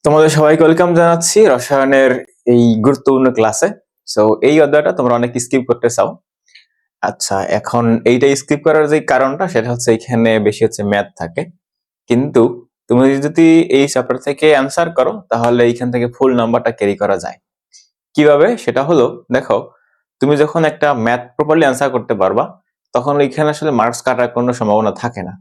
তোমাদের সবাইকে ওয়েলকাম জানাচ্ছি রসায়নের এই গুরুত্বপূর্ণ ক্লাসে। সো এই অধ্যায়টা তোমরা অনেক স্কিপ করতে চাও। আচ্ছা, এখন এইটা স্কিপ করার যে কারণটা সেটা হচ্ছে এখানে বেশি হচ্ছে ম্যাথ থাকে, কিন্তু তুমি যদি এই চ্যাপ্টার থেকে অ্যান্সার করো তাহলে এইখান থেকে ফুল নাম্বারটা ক্যারি করা যায়। কিভাবে সেটা হলো, দেখো তুমি যখন একটা ম্যাথ প্রপারলি অ্যান্সার করতে পারবা তখন এখানে আসলে মার্কস কাটার কোনো সম্ভাবনা থাকে না।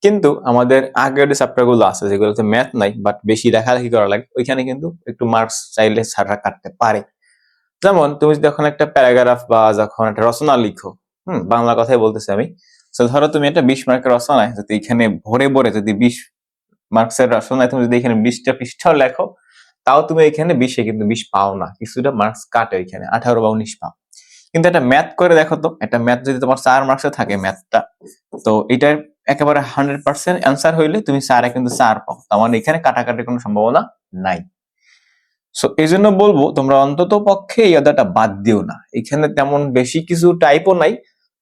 কিন্তু আমাদের আগের যে চ্যাপ্টার গুলো আছে যেগুলোতে ম্যাথ নাই বাট বেশি লেখালেখি করা লাগে, ওইখানে কিন্তু একটু মার্কস চাইলে স্যাররা কাটতে পারে। যেমন তুমি যখন একটা প্যারাগ্রাফ বা যখন একটা রচনা লিখো, বাংলা কথাই বলতেছি আমি। তো ধরো তুমি একটা 20 মার্কের রচনায় যদি এখানে ভরে ভরে যদি 20 মার্কসের রচনায় তুমি যদি এখানে 20টা পৃষ্ঠাও লেখো, তাও তুমি এখানে 20-এ কিন্তু 20 পাও না, কিছুটা মার্কস কাটে, এখানে 18 বা 19 পাও। কিন্তু একটা ম্যাথ করে দেখো তো, একটা ম্যাথ যদি তোমার 4 মার্কসে থাকে ম্যাথটা, তো এটার একেবারে 100% অ্যান্সার হইলে তুমি 4-এ কিন্তু 4 পাও, তার মানে এখানে কাটাকাটির কোনো সম্ভাবনা নাই। সো এই জন্য বলবো তোমরা অন্তত পক্ষে এই অধ্যায়টা বাদ দিও না। এখানে তেমন বেশি কিছু টাইপও নাই,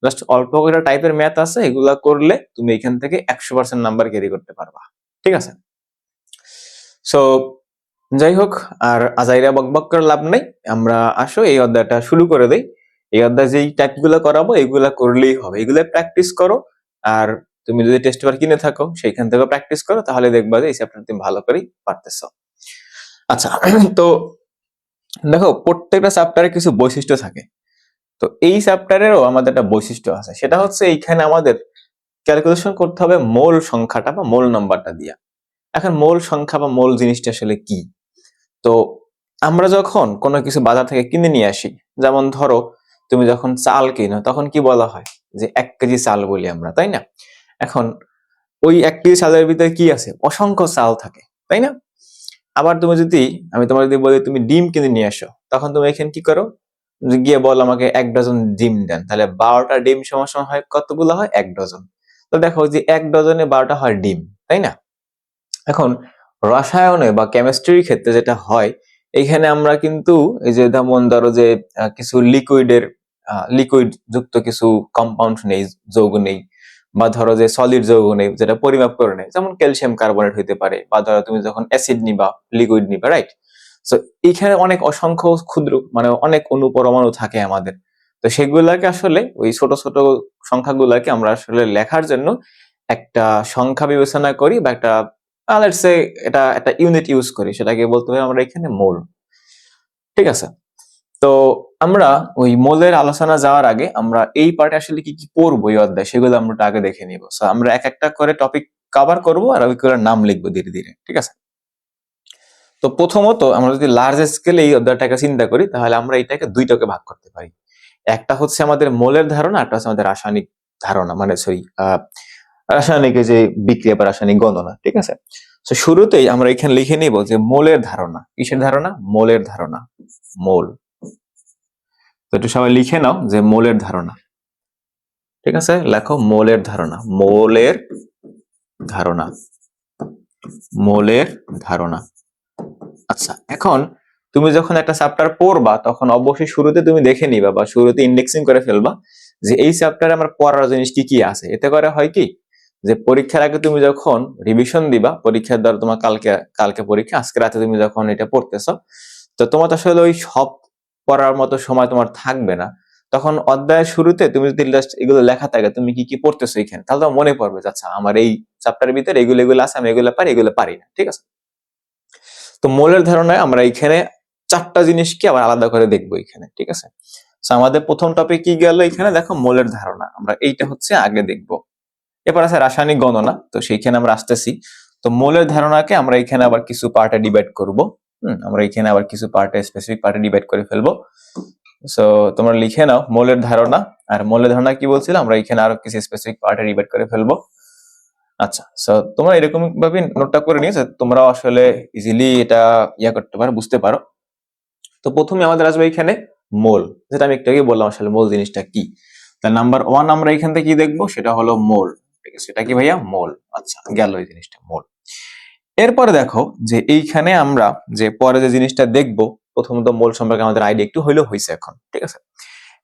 জাস্ট অল্প করে টাইপের ম্যাথ আছে, এগুলা করলে তুমি এখান থেকে 100% নাম্বার ক্যারি করতে পারবা। ঠিক আছে? সো যাই হোক, আর আজাইরা বকবক করে লাভ নাই, আমরা আসো এই অধ্যায়টা শুরু করে দেই। এই অধ্যায় যেই টাইপগুলো করাবো এগুলা করলেই হবে, এগুলো প্র্যাকটিস করো। আর তুমি যদি টেস্ট পেপার কিনে থাকো সেইখান থেকে প্র্যাকটিস করো, তাহলে দেখবা যে এই চ্যাপ্টার তুমি ভালো করেই পারতেছো। আচ্ছা, তো দেখো প্রত্যেকটা চ্যাপ্টারে কিছু বৈশিষ্ট্য থাকে। তো এই চ্যাপ্টারেরও আমাদের একটা বৈশিষ্ট্য আছে, সেটা হচ্ছে এইখানে আমাদের ক্যালকুলেশন করতে হবে মোল সংখ্যাটা বা মোল নাম্বারটা দিয়া। এখন মোল সংখ্যা বা মোল জিনিসটা আসলে কি? তো আমরা যখন কোনো কিছু বাজার থেকে কিনে নিয়ে আসি, যেমন ধরো তুমি যখন চাল কিনো তখন কি বলা হয়, যে 1 কেজি চাল বলি আমরা, তাই না? এখন ওই 1 কেজি চালের ভিতরে কি আছে, অসংখ্য চাল থাকে, তাই না? আবার তুমি যদি, আমি তোমার যদি বলি তুমি ডিম কিনে নিয়ে আসো, তখন তুমি এখানে কি করো, যে গিয়ে বল আমাকে 1 ডজন ডিম দেন, তাহলে 12টা ডিম সমান সমান হয় কতগুলো হয়, 1 ডজন। তো দেখো যে 1 ডজনে 12টা হয় ডিম, তাই না? এখন রসায়নে বা কেমিস্ট্রির ক্ষেত্রে যেটা হয়, এইখানে আমরা কিন্তু এই যে যেমন ধরো যে কিছু লিকুইড যুক্ত কিছু কম্পাউন্ড নেই, যৌগ নেই, বা ধরো যে সলিড যৌগ নেই যেটা পরিমাপ করে নেই, যেমন ক্যালসিয়াম কার্বনেট হইতে পারে, বা ধরো তুমি যখন অ্যাসিড নিবা, লিকুইড নিবা, রাইট? সো এইখানে অনেক অসংখ্য ক্ষুদ্র মানে অনেক অণু পরমাণু থাকে আমাদের। তো সেগুলাকে আসলে ওই ছোট ছোট সংখ্যাগুলাকে আমরা আসলে লেখার জন্য একটা সংখ্যা বিবেচনা করি, বা একটা লেটস সে এটা একটা ইউনিট ইউজ করি, সেটাকে বলতে হবে আমরা এখানে মোল। ঠিক আছে? তো আমরা ওই মোলের আলোচনা যাওয়ার আগে আমরা এই পার্টে আসলে কি কি পড়বো এই অধ্যায়, সেগুলো আমরা আগে দেখে নিব। সো আমরা এক একটা করে টপিক কভার করব আর ওইগুলোর নাম লিখবো ধীরে ধীরে। ঠিক আছে? তো প্রথমত আমরা যদি লার্জ স্কেলে এই অধ্যায়টাকে চিন্তা করি, তাহলে আমরা এটাকে দুইটাকে ভাগ করতে পারি। একটা হচ্ছে আমাদের মোলের ধারণা, একটা হচ্ছে আমাদের রাসায়নিক ধারণা, মানে সরি রাসায়নিক যে বিক্রিয়া বা রাসায়নিক গণনা। ঠিক আছে? তো শুরুতেই আমরা এখানে লিখে নিব যে মোলের ধারণা। কিসের ধারণা? মোলের ধারণা। মোল। তো একটু সবাই লিখে নাও যে মোলের ধারণা। ঠিক আছে, লেখো মোলের ধারণা। মোলের ধারণা। মোলের ধারণা। আচ্ছা, এখন তুমি যখন একটা চ্যাপ্টার পড়বা তখন অবশ্যই শুরুতে তুমি দেখে নিবা বা শুরুতে ইন্ডেক্সিং করে ফেলবা যে এই চ্যাপ্টারে আমার পড়ার জিনিস কি কি আছে। এতে করে হয় কি, যে পরীক্ষার আগে তুমি যখন রিভিশন দিবা, পরীক্ষার দ্বারা তোমার কালকে কালকে পরীক্ষা, আজকে রাতে তুমি যখন এটা পড়তেছো, তো তোমার তো আসলে ওই সব পড়ার মতো সময় তোমার থাকবে না। তখন অধ্যায়ের শুরুতে তুমি যদি জাস্ট এগুলো লেখা থাকে তুমি কি কি পড়তেছো এখানে, তাহলে তোমার মনে পড়বে যে আচ্ছা আমার এই চ্যাপ্টারের ভিতরে এগুলো এগুলো আছে, আমি এগুলো পারি এগুলো পারি না। ঠিক আছে? তো মোলের ধারণায় আমরা এখানে 4টা জিনিসকে আবার আলাদা করে দেখবো এখানে। ঠিক আছে? আমাদের প্রথম টপিক কি গেল এখানে, দেখো মোলের ধারণা, আমরা এইটা হচ্ছে আগে দেখবো। এরপর আছে রাসায়নিক গণনা, তো সেইখানে আমরা আসতেছি। তো মোলের ধারণাকে আমরা এখানে আবার কিছু পার্টে ডিভাইড করব। আমরা এখানে আবার কিছু পার্টে, স্পেসিফিক পার্টে ডিভাইড করে ফেলবো। সো তোমরা লিখে নাও মোলের ধারণা। আর মোলের ধারণা কি বলছিলাম, আমরা এখানে আরো কিছু স্পেসিফিক পার্টে ডিভাইড করে ফেলবো। আচ্ছা, সো তোমরা এরকম ভাবে নোটটা করে নিয়ে তোমরা আসলে ইজিলি এটা করতে পারো, বুঝতে পারো। তো প্রথমে আমাদের আসবে এখানে মোল, যেটা আমি একটু আগে বললাম আসলে মোল জিনিসটা কি। তা নাম্বার 1 আমরা এখান থেকে কি দেখবো, সেটা হলো মোল। ঠিক আছে, সেটা কি ভাইয়া? মোল। আচ্ছা, গেল এই জিনিসটা, মোল। এরপরে দেখো যে এইখানে আমরা যে পরে যে জিনিসটা দেখবো, প্রথমত মোল সম্পর্কে আমাদের আইডিয়া একটু হইলেও হয়েছে এখন। ঠিক আছে?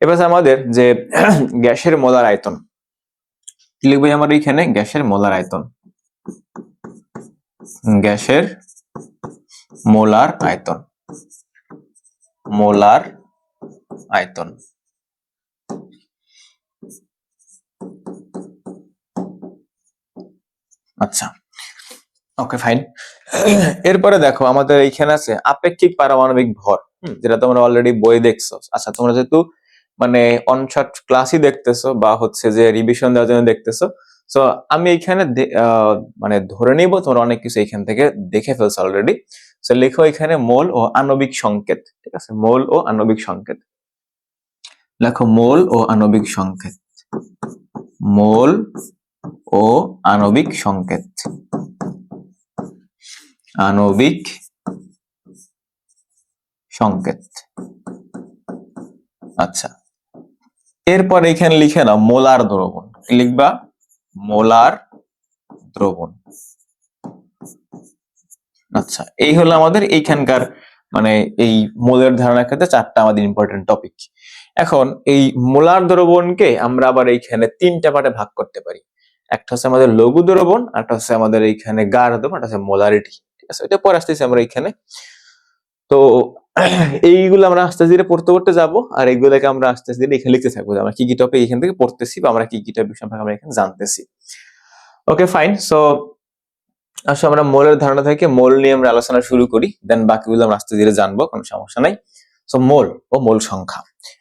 এবার আমাদের যে গ্যাসের মোলার আয়তন কি লিখবো আমরা এখানে, গ্যাসের মোলার আয়তন। গ্যাসের মোলার আয়তন, মোলার আয়তন। আচ্ছা, ওকে ফাইন। এরপরে দেখো আমাদের এইখানে আছে আপেক্ষিক পারমাণবিক ভর, যেটা তোমরা অলরেডি বই দেখছো। আচ্ছা, তোমরা যেহেতু মানে অনশট ক্লাসই দেখতেছো বা হচ্ছে যে রিভিশন দেওয়ার জন্য দেখতেছো, সো আমি এখানে মানে ধরে নিব তোমরা অনেক কিছু এখান থেকে দেখে ফেলছো অলরেডি। সো লেখো এখানে মোল ও আণবিক সংকেত, ঠিক আছে, মোল ও আণবিক সংকেত। লেখো মোল ও আণবিক সংকেত, মোল ও আণবিক সংকেত, আণবিক সংকেত। আচ্ছা, এরপর এখানে লিখে নাও মোলার দ্রবণ, লিখবা মোলার দ্রবণ। আচ্ছা, এই হলো আমাদের এইখানকার মানে এই মোলের ধারণার ক্ষেত্রে চারটা আমাদের ইম্পর্টেন্ট টপিক। এখন এই মোলার দ্রবণকে আমরা আবার এইখানে তিনটা পার্টে ভাগ করতে পারি। একটা হচ্ছে আমাদের লঘু দ্রবণ, একটা হচ্ছে আমাদের এইখানে গাঢ় দ্রবণ, একটা হচ্ছে মোলারিটি, ঠিক আছে, এটা পরে আসতেছি আমরা এইখানে। তো এইগুলো আমরা আস্তে ধীরে পড়তে পড়তে যাবো, আর এইগুলোকে আমরা আস্তে ধীরে এখানে লিখতে থাকবো আমরা কি কি টপিক এখান থেকে পড়তেছি বা আমরা কি কি টপিক সম্পর্কে আমরা এখানে জানতেছি। Okay fine. সো আসলে আমরা মোলের ধারণা থেকে মোল নিয়ে আমরা আলোচনা শুরু করি, দেন বাকিগুলো আমরা আস্তে ধীরে জানবো, কোনো সমস্যা নাই। সো মোল ও মোল সংখ্যা।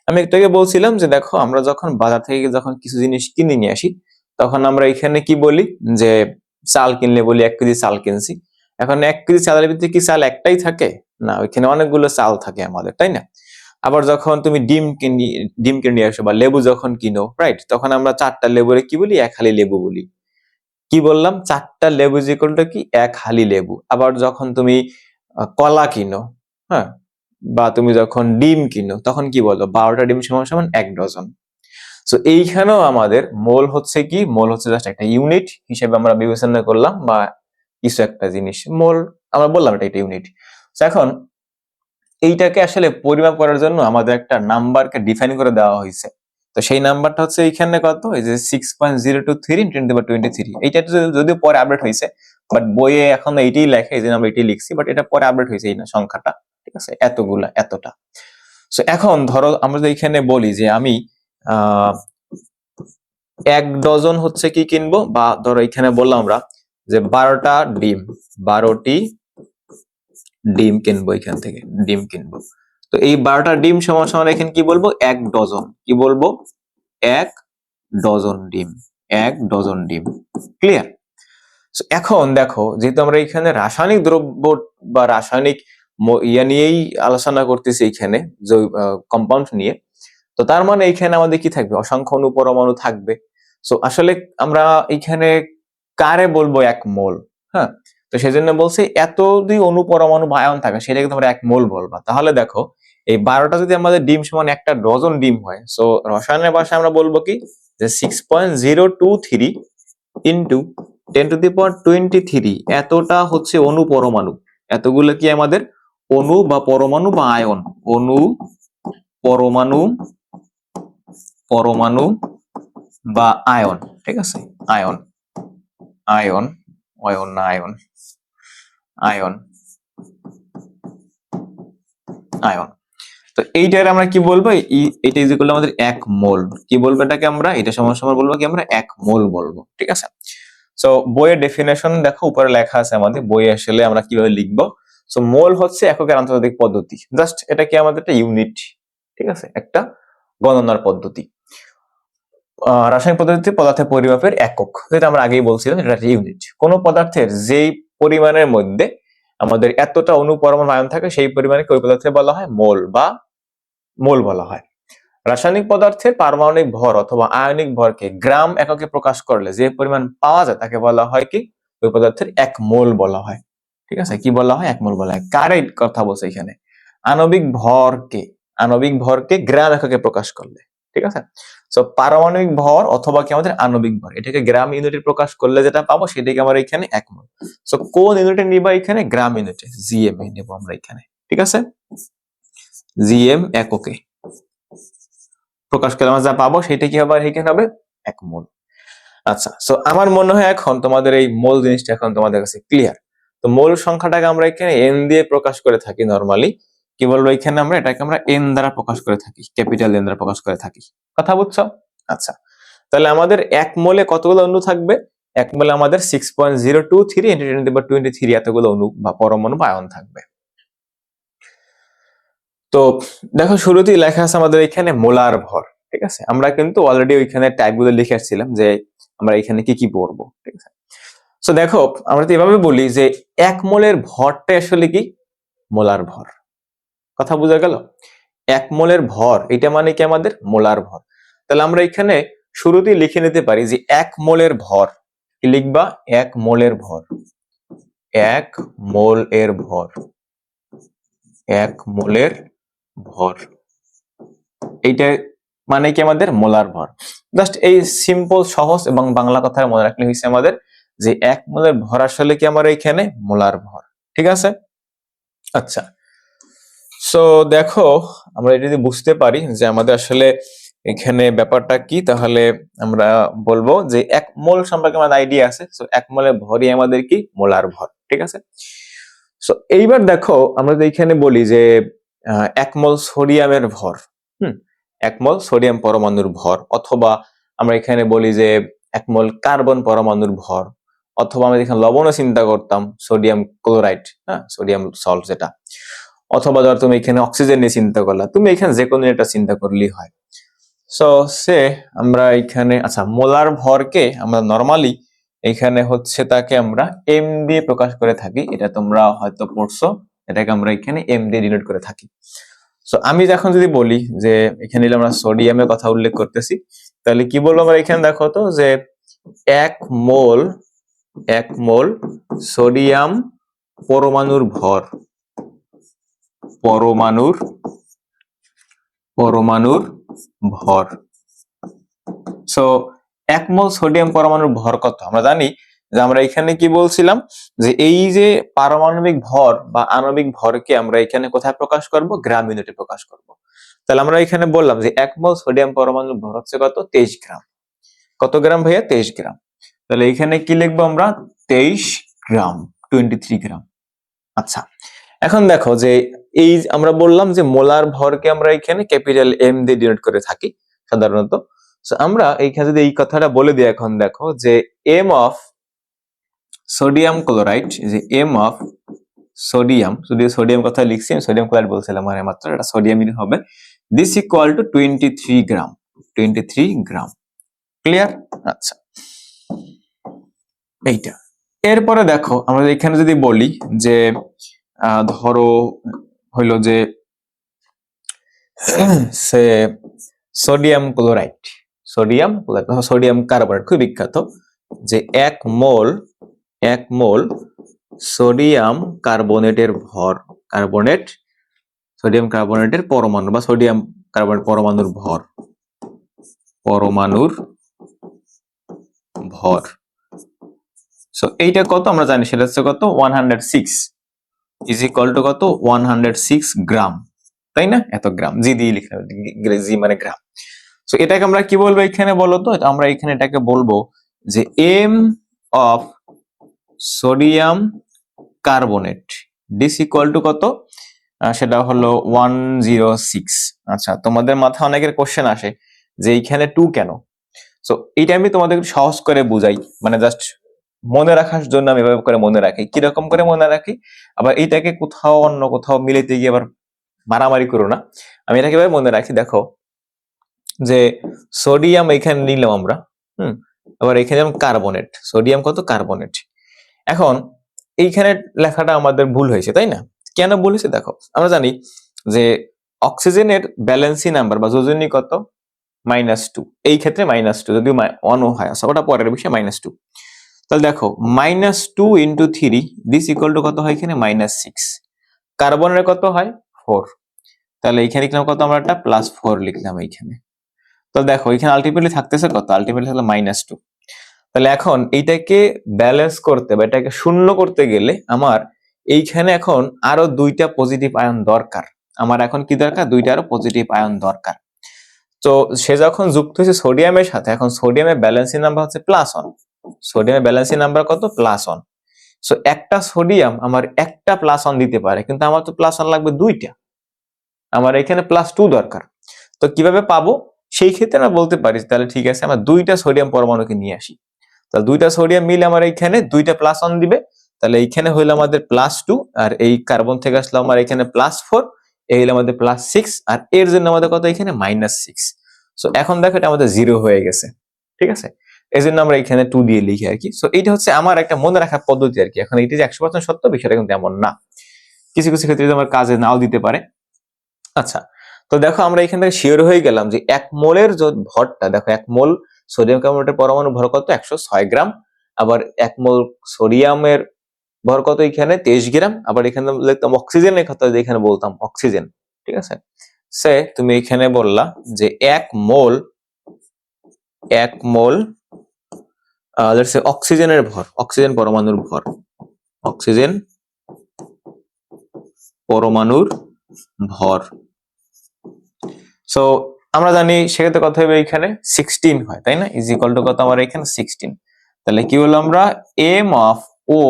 আমি একটু আগে বলছিলাম যে দেখো আমরা যখন বাজার থেকে যখন কিছু জিনিস কিনে নিয়ে আসি, তখন আমরা এখানে কি বলি যে চাল কিনলে বলি 1 কেজি চাল কিনছি। এখন 1 কেজি চালের ভিতরে কি চাল একটাই থাকে? না, ওইখানে অনেকগুলো চাল থাকে আমাদের, তাই না? আবার যখন তুমি ডিম কিনে নিয়ে আসো বা লেবু যখন কিনো, রাইট, তখন আমরা 4টা লেবুরে কি বলি? 1 হালি লেবু বলি। কি বললাম? 4টা লেবু ইজ ইকুয়াল টু কি? 1 হালি লেবু। আবার যখন তুমি কলা কিনো, হ্যাঁ, বা তুমি যখন ডিম কিনো, তখন কি বলো? 12টা ডিম সমান সমান 1 ডজন। সো এইখানেও আমাদের মোল হচ্ছে কি? মোল হচ্ছে জাস্ট একটা ইউনিট হিসেবে আমরা বিবেচনা করলাম, বা কিছু একটা জিনিস মোল আমরা বললাম এটা একটা ইউনিট। এখন এইটাকে আসলে পরিমাপ করার জন্য আমাদের একটা নাম্বারকে ডিফাইন করে দেওয়া হয়েছে। তো সেই নাম্বারটা হচ্ছে এইখানে কত? এই যে 6.023 × 10^23। এইটা যদিও পরে আপডেট হয়েছে, বাট বইয়ে এখন এইটাই লেখে, এই জন্য আমরা এটাই লিখছি, বাট এটা পরে আপডেট হয়েছে এই না সংখ্যাটা, ঠিক আছে, এতগুলা এতটা। সো এখন ধরো আমরা যদি এখানে বলি যে আমি 1 ডজন হচ্ছে কি কিনবো, বা ধরো এখানে বললাম আমরা যে 12টা ডিম, 12টি ডিম কিনবো, এখান থেকে ডিম কিনবো। তো এই 12টা ডিম সমান সমান এখানে কি বলবো? 1 ডজন। কি বলবো? 1 ডজন ডিম, 1 ডজন ডিম। ক্লিয়ার? এখন দেখো, যেহেতু আমরা এখানে রাসায়নিক দ্রব্য বা রাসায়নিক ইয়া নিয়েই আলোচনা করতেছি, এখানে কম্পাউন্ড নিয়ে, তো তার মানে এখানে আমাদের কি থাকবে? অসংখ্য অনুপরমাণু থাকবে। সো আসলে আমরা এখানে কারে বলবো 1 মোল? হ্যাঁ, তো সেজন্য বলছি এত যদি অনুপরমাণু বা আয়ন থাকে সেটাকে তোমরা 1 মোল বলবা। তাহলে দেখো এই 12টা যদি আমাদের ডিম সমান 1টা ডজন ডিম হয়, সো রসায়নের ভাষায় আমরা বলবো কি যে 6.023 ইন্টু 10^23 এতটা হচ্ছে অনুপরমাণু। এতগুলো কি আমাদের অণু বা পরমাণু বা আয়ন, অণু, পরমাণু, পরমাণু বা আয়ন, ঠিক আছে, আয়ন, আয়ন, অয়ন না আয়ন, আয়ন, আয়ন। তো এইটার আমরা কি বলবো? এটা ইজ ইকুয়াল আমাদের 1 মোল। কি বলবো এটাকে আমরা? এটা সমান সমান বলবো কি আমরা? 1 মোল বলবো, ঠিক আছে। সো বইয়ের ডেফিনেশন দেখো উপরে লেখা আছে আমাদের বইয়ে, আসলে আমরা কিভাবে লিখবো। সো মোল হচ্ছে এককের আন্তর্জাতিক পদ্ধতি, জাস্ট এটা কি আমাদের একটা ইউনিট, ঠিক আছে, একটা গণনার পদ্ধতি। রাসায়নিক পদ্ধতিতে পদার্থের পরিমাপের একক, যেটা আমরা আগেই বলছিলাম, এটা একটা ইউনিট। কোন পদার্থের যেই পরিমাণের মধ্যে আমাদের এতটা অনুপরমাণু আয়ন থাকে, সেই পরিমাণকে ওই পদার্থে বলা হয় মোল বা মোল বলা হয়। রাসায়নিক পদার্থের পারমাণবিক ভর অথবা আয়নিক ভরকে গ্রাম এককে প্রকাশ করলে যে পরিমাণ পাওয়া যায় তাকে বলা হয় কি? ওই পদার্থের 1 মোল বলা হয়, ঠিক আছে। কি বলা হয়? 1 মোল বলা হয়। কার এই কথা বলছে এখানে? আণবিক ভরকে, আণবিক ভরকে গ্রাম এককে প্রকাশ করলে, ঠিক আছে। সো পারমাণবিক ভর অথবা কি আমাদের আণবিক ভর, এটাকে গ্রাম ইউনিটে প্রকাশ করলে যেটা পাবো সেটাকে আমরা এখানে 1 মোল। সো কোন ইউনিটে নিবা? এখানে গ্রাম ইউনিটে, জিএম এ নেব আমরা এখানে, ঠিক আছে, জিএম এককে প্রকাশ করলে আমরা যা পাবো সেটা কি হবে? এখানে হবে 1 মোল। আচ্ছা, সো আমার মনে হয় এখন তোমাদের এই মোল জিনিসটা এখন তোমাদের কাছে ক্লিয়ার। তো মোল সংখ্যাটাকে আমরা এখানে এন দিয়ে প্রকাশ করে থাকি নরমালি। কি বলবো, এখানে আমরা এটাকে আমরা এন দ্বারা প্রকাশ করে থাকি, ক্যাপিটাল এন দ্বারা প্রকাশ করে থাকি। কথা বুঝছো? আচ্ছা, তাহলে আমাদের এক মোলে কতগুলো অণু থাকবে? এক মোলে আমাদের 6.023 × 10⁻23 এতগুলো অণু বা পরমাণু বা আয়ন থাকবে। তো দেখো শুরুতেই লেখা আছে আমাদের এখানে মোলার ভর, ঠিক আছে। আমরা কিন্তু অলরেডি ওইখানে টাইপগুলো লিখে আসছিলাম যে আমরা এখানে কি কি পড়বো, ঠিক আছে। তো দেখো আমরা তো এভাবে বলি যে এক মোলের ভরটা আসলে কি? মোলার ভর। কথা বোঝা গেল? এক মোলের ভর এটা মানে কি আমাদের মোলার ভর। তাহলে আমরা এখানে শুরুতেই লিখে নিতে পারি যে এক মোলের ভর, কি লিখবা? এক মোলের ভর, এক মোল এর ভর, এক মোলের ভর, এইটা মানে কি আমাদের মোলার ভর। জাস্ট এই সিম্পল সহজ এবং বাংলা কথা মনে রাখলে হয়েছে আমাদের যে এক মোলের ভর আসলে কি আমার এখানে মোলার ভর, ঠিক আছে। আচ্ছা, সো দেখো আমরা যদি বুঝতে পারি যে আমাদের আসলে এখানে ব্যাপারটা কি, তাহলে আমরা বলবো যে এক মোল সম্পর্কে আমাদের আইডিয়া আছে। সো এক মোলের ভরই আমাদের কি? মোলার ভর, ঠিক আছে। সো এইবার দেখো আমরা যদি এখানে বলি যে এক মোল সোডিয়ামের ভর, এক মোল সোডিয়াম পরমাণুর ভর, অথবা আমরা এখানে বলি যে এক মোল কার্বন পরমাণুর ভর, অথবা আমরা এখানে লবণও চিন্তা করতাম, সোডিয়াম ক্লোরাইড, হ্যাঁ, সোডিয়াম সল্ট যেটা, অথবা ধর তুমি এখানে অক্সিজেন নিয়ে চিন্তা করলা, তুমি এখানে যে কোনো একটা চিন্তা করলেই হয়। সো সে আমরা এখানে আচ্ছা মোলার ভরকে আমরা নরমালি এখানে হচ্ছে তাকে আমরা এম দিয়ে প্রকাশ করে থাকি, এটা তোমরা হয়তো পড়ছো, এটাকে আমরা এখানে এম দিয়ে ডিনোট করে থাকি। সো আমি এখন যদি বলি যে এখানে আমরা সোডিয়ামের কথা উল্লেখ করতেছি, তাহলে কি বলবো আমরা এখানে? দেখো তো যে এক মোল সোডিয়াম পরমাণুর ভর, পরমাণুর ভর। সো এক মোল সোডিয়াম পরমাণুর ভর কত? আমরা জানি যে আমরা এখানে কি বলছিলাম যে এই যে পারমাণবিক ভর বা আণবিক ভরকে আমরা এখানে কোথায় প্রকাশ করব? গ্রাম ইউনিটে প্রকাশ করব। তাহলে আমরা এখানে বললাম যে এক মোল সোডিয়াম পরমাণুর ভর হচ্ছে কত? 23 গ্রাম। কত গ্রাম ভাইয়া? 23 গ্রাম। তাহলে এখানে কি লিখবো আমরা? 23 গ্রাম, 23 গ্রাম। আচ্ছা, এখন দেখো যে এই আমরা বললাম যে মোলার ভরকে আমরা এখানে ক্যাপিটাল এম দিয়ে ডিনোট করে থাকি সাধারণত। আমরা এইখানে যদি এই কথাটা বলে দিই, এখন দেখো যে এম অফ সোডিয়াম ক্লোরাইড, যে এম অফ সোডিয়াম, যদি সোডিয়াম কথা লিখছি, সোডিয়াম ক্লোরাইড বলছিলাম মানে মাত্র, এটা সোডিয়ামই হবে, this equal two 23 gram, 23 gram. Clear? আচ্ছা, এইটা। এরপরে দেখো আমরা এখানে যদি বলি যে ধরো হইলো যে সে সোডিয়াম ক্লোরাইড, সোডিয়াম কার্বনেট খুব বিখ্যাত, যে এক মোল সোডিয়াম কার্বনেটের ভর, সোডিয়াম কার্বনেটের পরমাণু বা সোডিয়াম কার্বনেট পরমাণুর ভর। সো এইটা কত আমরা জানি, সেটা হচ্ছে কত? 106 ইজ ইকুয়াল টু কত? 106 গ্রাম, তাই না? এত গ্রাম, জি দিয়ে লিখতে হবে, জি মানে গ্রাম। সো এটাকে আমরা কি বলবো এখানে বলো তো? আমরা এখানে এটাকে বলবো যে M of sodium carbonate this equal to কত? সেটা হলো 106। আচ্ছা, তোমাদের মাথায় অনেকের কোশ্চেন আসে যে এইখানে 2 কেন? সো এইটা আমি তোমাদের সহজ করে বুঝাই, মানে জাস্ট মনে রাখার জন্য আমি এভাবে করে মনে রাখি। কিরকম করে মনে রাখি? আবার এইটাকে কোথাও অন্য কোথাও মিলাইতে গিয়ে আবার মারামারি করো না। আমি এটাকে এভাবে মনে রাখি, দেখো যে সোডিয়াম এখানে নিলাম আমরা, আবার এখানে কার্বনেট, সোডিয়াম কত? কার্বনেট। এখন এইখানে লেখাটা আমাদের ভুল হয়েছে, তাই না? কেন ভুল হয়েছে? দেখো আমরা জানি যে অক্সিজেনের ব্যালেন্সি নাম্বার বা যোজনী কত? -2। এই ক্ষেত্রে -2, যদিও 1 হয়, ওটা পরের বিষয়, -2। তাহলে দেখো -2 × 3 দিস ইকুয়াল টু কত হয় এখানে? -6। কার্বনের কত হয়? 4। তাহলে এইখানে লিখলাম কত? আমরা একটা +4 লিখলাম এইখানে। তো দেখো এখানে আলটিমেটলি থাকতেছে কত? আলটিমেটলি থাকলো -2। তাহলে এখন এইটাকে ব্যালেন্স করতে বা এটাকে শূন্য করতে গেলে আমার এইখানে এখন আরো 2টা পজিটিভ আয়ন দরকার। আমার এখন কি দরকার? 2টা আরো পজিটিভ আয়ন দরকার। তো সে যখন যুক্ত হয়েছে সোডিয়ামের সাথে, এখন সোডিয়ামের ব্যালেন্সিং নাম্বার হচ্ছে +1। সোডিয়ামের ব্যালেন্সিং নাম্বার কত? +1। সো একটা সোডিয়াম আমার একটা +1 দিতে পারে, কিন্তু আমার তো +1 লাগবে দুইটা, আমার এখানে +2 দরকার। তো কিভাবে পাবো? সেই ক্ষেত্রে আমরা বলতে পারি তাহলে ঠিক আছে, আমরা দুইটা সোডিয়াম পরমাণুকে নিয়ে আসি। তাহলে দুইটা সোডিয়াম মিলে আমার এইখানে দুইটা +1 দিবে। তাহলে এইখানে হইলো আমাদের +2, আর এই কার্বন থেকে আসলো আমার এখানে +4, এই হলো আমাদের +6, আর এর জন্য আমাদের কত এখানে -6। সো এখন দেখো এটা আমাদের 0 হয়ে গেছে, ঠিক আছে। এই জন্য আমরা এখানে 2 দিয়ে লিখি আর কি। সো এইটা হচ্ছে আমার একটা মনে রাখার পদ্ধতি আর কি। এখন এটা যে 100% সত্য বিষয়টা কিন্তু এমন না, কিছু কিছু ক্ষেত্রে আমার কাজে নাও দিতে পারে। আচ্ছা, তো দেখো আমরা এখান থেকে শিওর হয়ে গেলাম যে 1 মোলের যে ভরটা, দেখো 1 মোল সোডিয়াম কার্বনেটের পরমাণু ভর কত 106 গ্রাম, আবার 1 মোল সোডিয়ামের ভর কত এখানে 23 গ্রাম, আবার এখানে লিখতাম অক্সিজেনের কথা, এখানে বলতাম অক্সিজেন, ঠিক আছে। সে তুমি এখানে বললা যে 1 মোল লেটস সে অক্সিজেনের ভর, অক্সিজেন পরমাণুর ভর, অক্সিজেন পরমাণুর ভর। সো আমরা জানি সেক্ষেত্রে কত হবে এখানে 16 হয়, তাই না, ইজ ইকুয়াল টু কত আমার এখানে 16। তাহলে কি হলো, আমরা M of O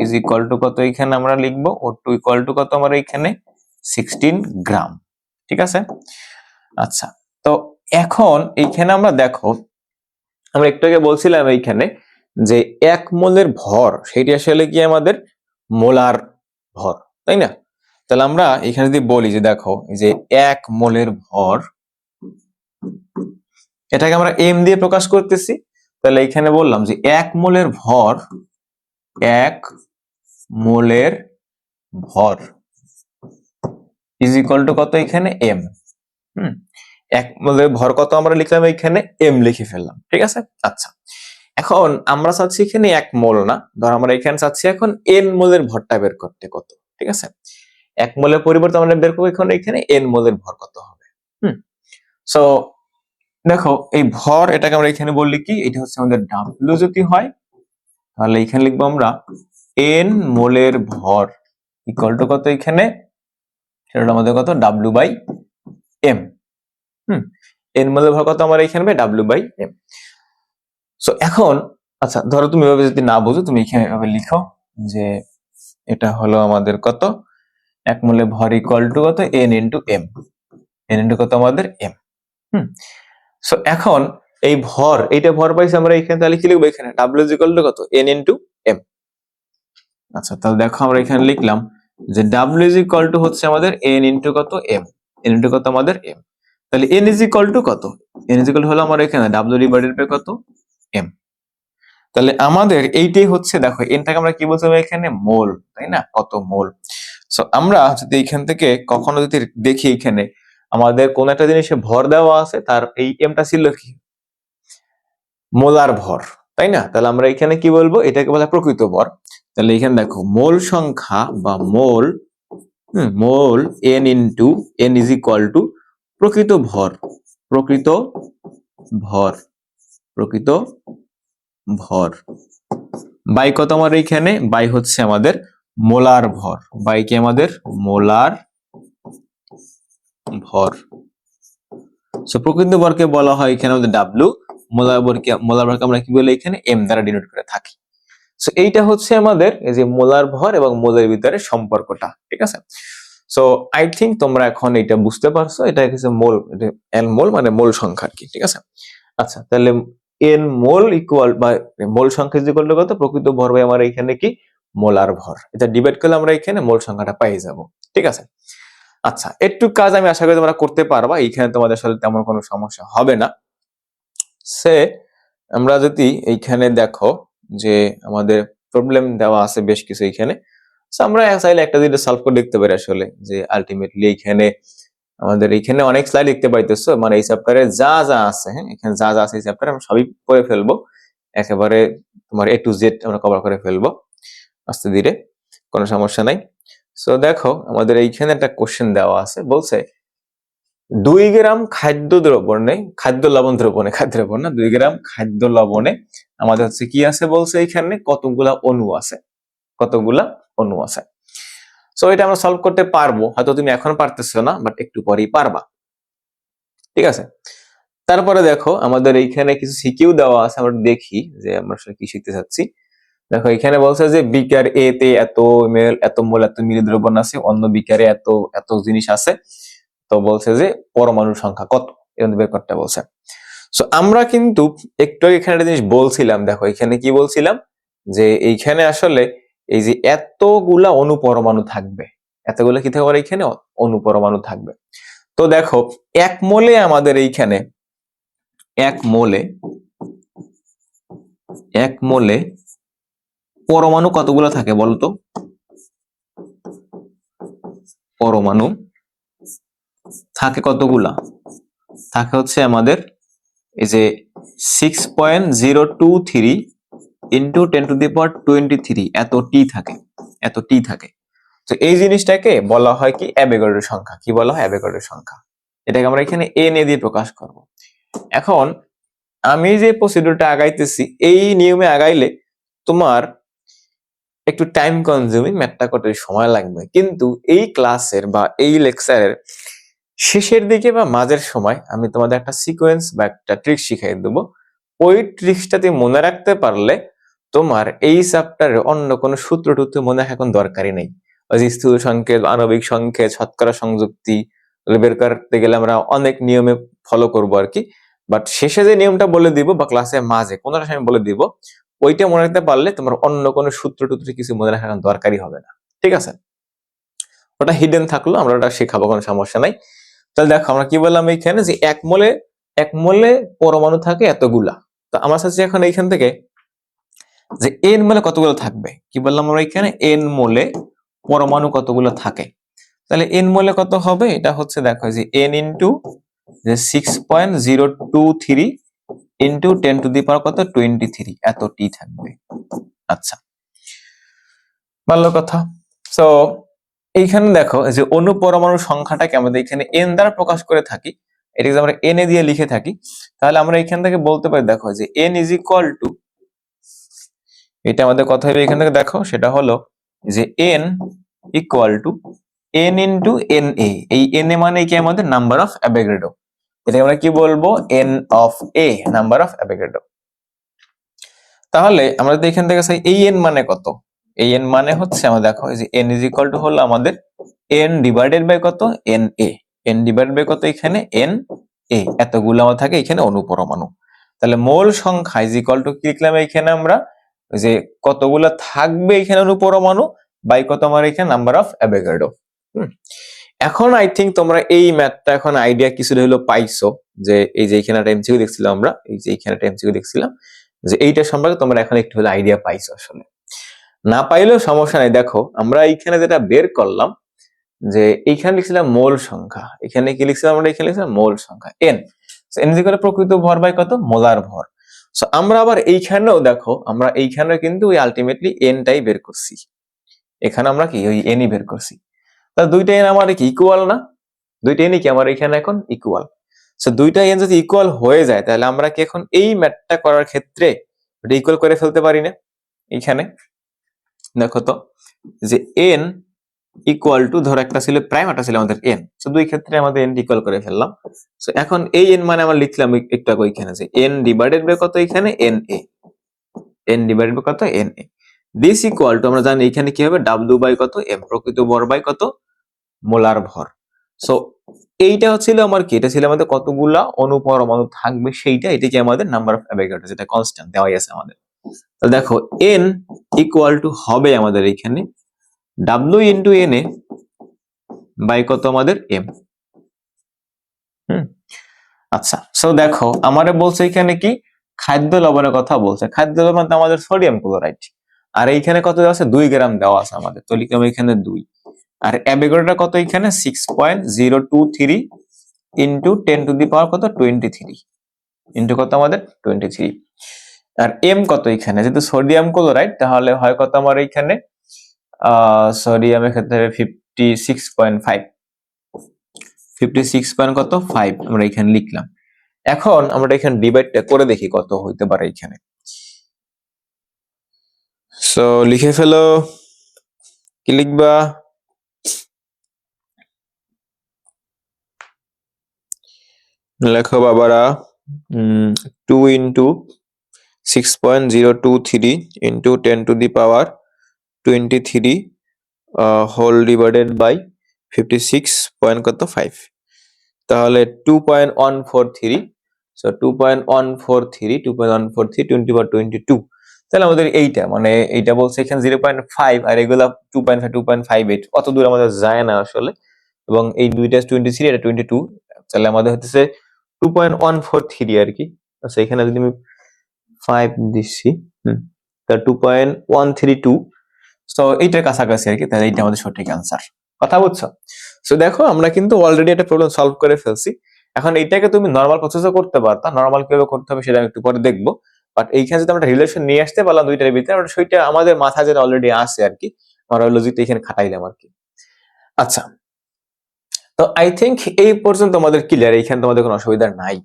is equal to কত এখানে আমরা লিখবো O2 ইকুয়াল টু কত আমার এখানে 16 গ্রাম, ঠিক আছে। আচ্ছা, তো এখন এইখানে আমরা দেখো, আমরা একটু আগে বলছিলাম এইখানে যে 1 মোলের ভর সেটি আসলে কি আমাদের মোলার ভর, তাই না। তাহলে আমরা এখানে যদি বলি যে দেখো এই যে 1 মোলের ভর, এটাকে আমরা এম দিয়ে প্রকাশ করতেছি। তাহলে এখানে বললাম যে 1 মোলের ভর, 1 মোলের ভর ইজ ইকুয়াল টু কত এখানে এম। 1 মোলের ভর কত আমরা লিখলাম এখানে এম লিখে ফেললাম, ঠিক আছে। আচ্ছা, এখন আমরা চাচ্ছি এখানে 1 মোল না, ধর আমরা এখানে চাচ্ছি এখন এন মোলের ভরটা বের করতে, কত, ঠিক আছে। 1 মোলের পরিবর্তে আমরা বের করবো এখন এখানে এন মোলের ভর কত হবে। সো দেখো এই ভর, এটাকে আমরা এখানে বললি কি, এটা হচ্ছে আমাদের ডাব্লিউ যদি হয়, তাহলে এখানে লিখবো আমরা এন মোলের ভর ইকুয়াল টু কত এখানে, সেটা আমাদের কত ডাব্লিউ বাই এম। এন মোলের ভর কত আমার এখানে ডাব্লিউ বাই এম। সো এখন আচ্ছা, ধরো তুমি এভাবে যদি না বুঝো, তুমি এখানে এভাবে লিখো যে এটা হলো আমাদের কত 1 মোলের ভর ইকুয়াল টু কত N into M, N into কত আমাদের এম। সো এখন এই ভর, এইটা ভর পাইছি আমরা এখানে, তাহলে কি লিখবো এখানে ডাব্লিউ ইজ ইকুয়াল টু কত এন ইন্টু এম। আচ্ছা, তাহলে দেখো আমরা এখানে লিখলাম যে ডাব্লিউ ইজ ইকুয়াল টু হচ্ছে আমাদের এন ইন্টু কত এম, এন ইন্টু কত আমাদের এম। তাহলে এন ইজ ইকুয়াল টু কত, এন ইজ ইকুয়াল টু হলো আমার এখানে ডাব্লিউ ডিভাইডেড বাই কত এম। তাহলে আমাদের এইটাই হচ্ছে, দেখো এনটাকে আমরা কি বলছিলাম এখানে মোল, তাই না, কত মোল। সো আমরা যদি এখান থেকে কখনো যদি দেখি এখানে আমাদের কোন একটা জিনিসে ভর দেওয়া আছে, তার এই এমটা ছিল কি মোলার ভর, তাই না। তাহলে আমরা এখানে কি বলবো, এটাকে বলা প্রকৃত ভর। তাহলে এখানে দেখো মোল সংখ্যা বা mole, mole N into N is equal to প্রকৃত ভর, প্রকৃত ভর, প্রকৃত ভর বাই কত আমার এখানে, বাই হচ্ছে আমাদের মোলার ভর, বাই কি আমাদের মোলার ভর। সো প্রকৃত ভরকে বলা হয় এখানে আমাদের ডাব্লিউ, মোলার ভরকে আমরা কি বলি এখানে এম দ্বারা ডিনোট করে থাকি। সো এইটা হচ্ছে আমাদের এই যে মোলার ভর এবং মোলের ভিতরে সম্পর্কটা, ঠিক আছে। সো আই থিঙ্ক তোমরা এখন এটা বুঝতে পারছো, এটা হচ্ছে মোল, এন মোল মানে মোল সংখ্যা আর কি, ঠিক আছে। আচ্ছা, তাহলে এন মোল ইকুয়াল বা মোল সংখ্যা ইকুয়াল টু কত প্রকৃত ভর বাই আমার এখানে কি মোলার ভর, এটা ডিভাইড করলে আমরা এখানে মোল সংখ্যাটা পেয়ে যাব, ঠিক আছে। আচ্ছা, একটু কাজ আমি আশা করি তোমরা করতে পারবা, এইখানে তোমাদের আসলে তেমন কোনো সমস্যা হবে না। সে আমরা যদি এইখানে দেখো যে আমাদের প্রবলেম দেওয়া আছে বেশ কিছু এইখানে, আমরা চাইলে একটা দিকে সলভ করে দেখতে পারি আসলে যে আলটিমেটলি এইখানে আমাদের এইখানে অনেক স্লাইড দেখতে পাইতেছো, মানে এই চ্যাপ্টারে যা যা আছে, হ্যাঁ এখানে যা যা আছে এই চ্যাপ্টারে আমরা সবই পড়ে ফেলবো, একেবারে তোমার A to Z আমরা কভার করে ফেলবো আস্তে ধীরে, কোনো সমস্যা নাই। সো দেখো আমাদের এইখানে একটা কোশ্চেন দেওয়া আছে, বলছে 2 গ্রাম খাদ্য লবণে, খাদ্য লবণ না, 2 গ্রাম খাদ্য লবণে আমাদের হচ্ছে কি আছে বলছে এখানে কতগুলা অণু আছে, কতগুলা অণু আছে। সো এটা আমরা সলভ করতে পারবো, হয়তো তুমি এখন পারতেছো না, বাট একটু পরেই পারবা, ঠিক আছে। তারপরে দেখো আমাদের এইখানে কিছু সিকিউ দেওয়া আছে, আমরা দেখি যে আমরা আসলে কি শিখতে চাচ্ছি। দেখো এখানে বলছে যে বিকার এ তে এত এমএল এত মোল এত মিলি দ্রবণ আছে, অন্য বিকারে এত এত জিনিস আছে। তো বলছে যে পরমাণুর সংখ্যা কত এরকম বের করতে বলছে। সো আমরা কিন্তু একটু এখানে একটা জিনিস বলছিলাম, দেখো এখানে কি বলছিলাম যে এইখানে আসলে এই যে এতগুলা অনুপরমাণু থাকবে, এতগুলো কি থাকবে এখানে অনুপরমাণু থাকবে। তো দেখো এক মোলে আমাদের এইখানে এক মোলে পরমাণু কতগুলো থাকে বলতো? পরমাণু থাকে কতগুলা? থাকে হচ্ছে আমাদের এই যে 6.023 ইন্টু 10⁻23 এত টি থাকে। তো এই জিনিসটাকে বলা হয় কি অ্যাভোগাড্রোর সংখ্যা। কি বলা হয়? অ্যাভোগাড্রোর সংখ্যা। এটাকে আমরা এখানে এন এ দিয়ে প্রকাশ করব। এখন আমি যে প্রসিডিউরটা আগাইতেছি এই নিয়মে আগাইলে তোমার একটু টাইম কনজিউমিং, ম্যাথটা করতে সময় লাগবে, কিন্তু এই ক্লাসের বা এই লেকচারের শেষের দিকে বা মাঝের সময় আমি তোমাদের একটা সিকোয়েন্স বা একটা ট্রিক শিখাই দেবো। ওই ট্রিক্সটাতে মনে রাখতে পারলে তোমার এই চ্যাপ্টারে অন্য কোনো সূত্র টুত্র মনে রাখা এখন দরকারই নেই। ওই যে স্থূল সংকেত, আণবিক সংকেত, শতকরা সংযুক্তি বের করতে গেলে আমরা অনেক নিয়মে ফলো করবো আর কি। বাট শেষে যে নিয়মটা বলে দিব বা ক্লাসের মাঝে কোনোটা সময় বলে দিব, ওইটা মনে রাখতে পারলে তোমার অন্য কোনো সূত্র টুত্র কিছু মনে রাখার দরকারই হবে না। ঠিক আছে? ওটা হিডেন থাকলো, আমরা ওটা শেখাবো, কোনো সমস্যা নাই। তাহলে দেখো আমরা কি বললাম এইখানে যে এক মোলে পরমাণু থাকে এতগুলা। তো আমার সাথে এখন এইখান থেকে যে এন মোলে কতগুলো থাকবে, কি বললাম আমরা এখানে এন মোলে পরমাণু কতগুলো থাকে। তাহলে এন মোলে কত হবে? এটা হচ্ছে দেখো যে এন ইন্টু যে 6.023 ইন্টু 10⁻³ কত 23 এত টি থাকবে। আচ্ছা, ভালো কথা। সো এইখানে দেখো যে অনুপরমাণুর সংখ্যাটাকে আমাদের এখানে এন দ্বারা প্রকাশ করে থাকি, এটাকে যদি আমরা এন এ দিয়ে লিখে থাকি, তাহলে আমরা এখান থেকে বলতে পারি দেখো যে এন ইজ ইকুয়াল টু, এটা আমাদের কথা হবে এখান থেকে দেখো সেটা হলো যে N equal to N into N এ। এই এন এ মানে কি আমাদের নাম্বার অফ অ্যাভোগাড্রো, এটা আমরা কি বলবো? N of A, number of Avogadro. তাহলে আমরা যদি এখান থেকে চাই এই এন মানে কত, এই এন মানে হচ্ছে আমরা দেখো যে এন ইজ ইকুয়াল টু হলো আমাদের এন ডিভাইডেড বাই কত? N A. N divided by কত? এখানে এন এ, এতগুলো আমার থাকে এখানে অনুপরমাণু। তাহলে মোল সংখ্যা ইজ ইকুয়াল টু কি লিখলাম এখানে আমরা? যে কতগুলো থাকবে এখানে অনুপরমাণু বাই কত আমার এখানে নাম্বার অফ অ্যাভোগাড্রো। এখন আই থিঙ্ক তোমরা এই ম্যাথটা এখন আইডিয়া কিছুটা হলো পাইছো, যে এই যে এখানে একটা এমসিকিউ দেখছিলাম আমরা, এই যে এখানে একটা এমসিকিউ দেখছিলাম, যে এইটা সম্পর্কে তোমরা এখন একটু হলো আইডিয়া পাইছো। আসলে না পাইলেও সমস্যা নাই, দেখো আমরা এইখানে যেটা বের করলাম যে এইখানে লিখছিলাম মোল সংখ্যা, এখানে কি লিখছিলাম আমরা? এখানে লিখছিলাম মোল সংখ্যা N. N is equal to প্রকৃত ভর বাই কত? মোলার ভর। সো আমরা আবার এইখানেও দেখো, আমরা এইখানে কিন্তু ওই আলটিমেটলি এনটাই বের করছি, এখানে আমরা কি ওই এনই বের করছি। তা দুইটা এন আমার কি ইকুয়াল না? দুইটা এনই কি আমার এখানে এখন ইকুয়াল। সো দুইটা এন যদি ইকুয়াল হয়ে যায় তাহলে আমরা কি এখন এই ম্যাথটা করার ক্ষেত্রে এটা ইকুয়াল করে ফেলতে পারি না? এইখানে দেখো তো যে এন ইকুয়াল টু, ধর একটা ছিল প্রাইম, একটা ছিল আমাদের এন, সো দুই ক্ষেত্রে আমাদের এন ইকুয়াল করে ফেললাম। সো এখন এই এন মানে আমরা লিখলাম একটু আগে এখানে যে এন ডিভাইডেড বাই কত? এখানে N A, N divided by কত? N A. This equal to আমরা জানি এখানে কি হবে? ডাব্লিউ বাই কত? এম, প্রকৃত ভর বাই কত? মোলার ভর। সো এইটা হচ্ছিল আমার কি, এটা ছিল আমাদের কতগুলা অনুপরমাণু থাকবে সেইটা, এটা কি আমাদের নাম্বার অফ অ্যাভোগাড্রো, যেটা কনস্ট্যান্ট দেওয়াই আছে আমাদের। তাহলে দেখো এন ইকুয়াল টু হবে আমাদের এখানে W into N A by কত? আমাদের এম। আচ্ছা, সো দেখো আমারে বলছে এখানে কি খাদ্য লবণের কথা বলছে। খাদ্য লবণ তো আমাদের সোডিয়াম ক্লোরাইড, আর এইখানে কত দেওয়া আছে? 2 গ্রাম দেওয়া আছে আমাদের, তো লিখলাম এখানে 2। আর অ্যাভোগাড্রোটা কত? এখানে 6.023 ইন্টু 10⁻³ কত? 23 ইন্টু কত আমাদের? 23। আর এম কত? এখানে যেহেতু সোডিয়াম ক্লোরাইড তাহলে হয় কত আমার এখানে? সোডিয়ামের ক্ষেত্রে 56.5, 56 পয়েন্ট কত? 5 আমরা এখানে লিখলাম। এখন আমরা এখানে ডিভাইডটা করে দেখি কত হইতে পারে এখানে। সো লিখে ফেলো, কি লিখবা? লেখো বাবারা, 2 into 6.023 into 10 to the power 23 whole divided by 56.5 তাহলে 2.143 সো 2.143 20 তাহলে আমাদের এইটা মানে এইটা বলছে এখানে 0.5 আর এগুলা 2.5 2.58 অত দূর আমাদের যায় না আসলে এবং এই দুইটা 23 এটা 22 তাহলে আমাদের হচ্ছে 2.143 আর কি আচ্ছা এখানে যদি আমি 5 দিচ্ছি তা 2.132 সো এইটার কাছাকাছি আর কি তাহলে এইটা আমাদের সঠিক অ্যান্সার কথা বুঝছো সো দেখো আমরা কিন্তু অলরেডি একটা প্রবলেম সলভ করে ফেলছি এখন এইটাকে তুমি নরমাল প্রসেসও করতে পারতা নরমাল কিভাবে করতে হবে সেটা আমি একটু পরে দেখবো বাট এইখানে যদি আমরা রিলেশন নিয়ে আসতে পারলাম দুইটার ভিতরে আমরা সেটা আমাদের মাথায় যেটা অলরেডি আছে আর কি আমরা লজিকটা এখানে খাটাইলাম আর কি আচ্ছা তো আই থিংক এই পর্যন্ত আমাদের ক্লিয়ার এইখানে তোমাদের কোনো অসুবিধা নাই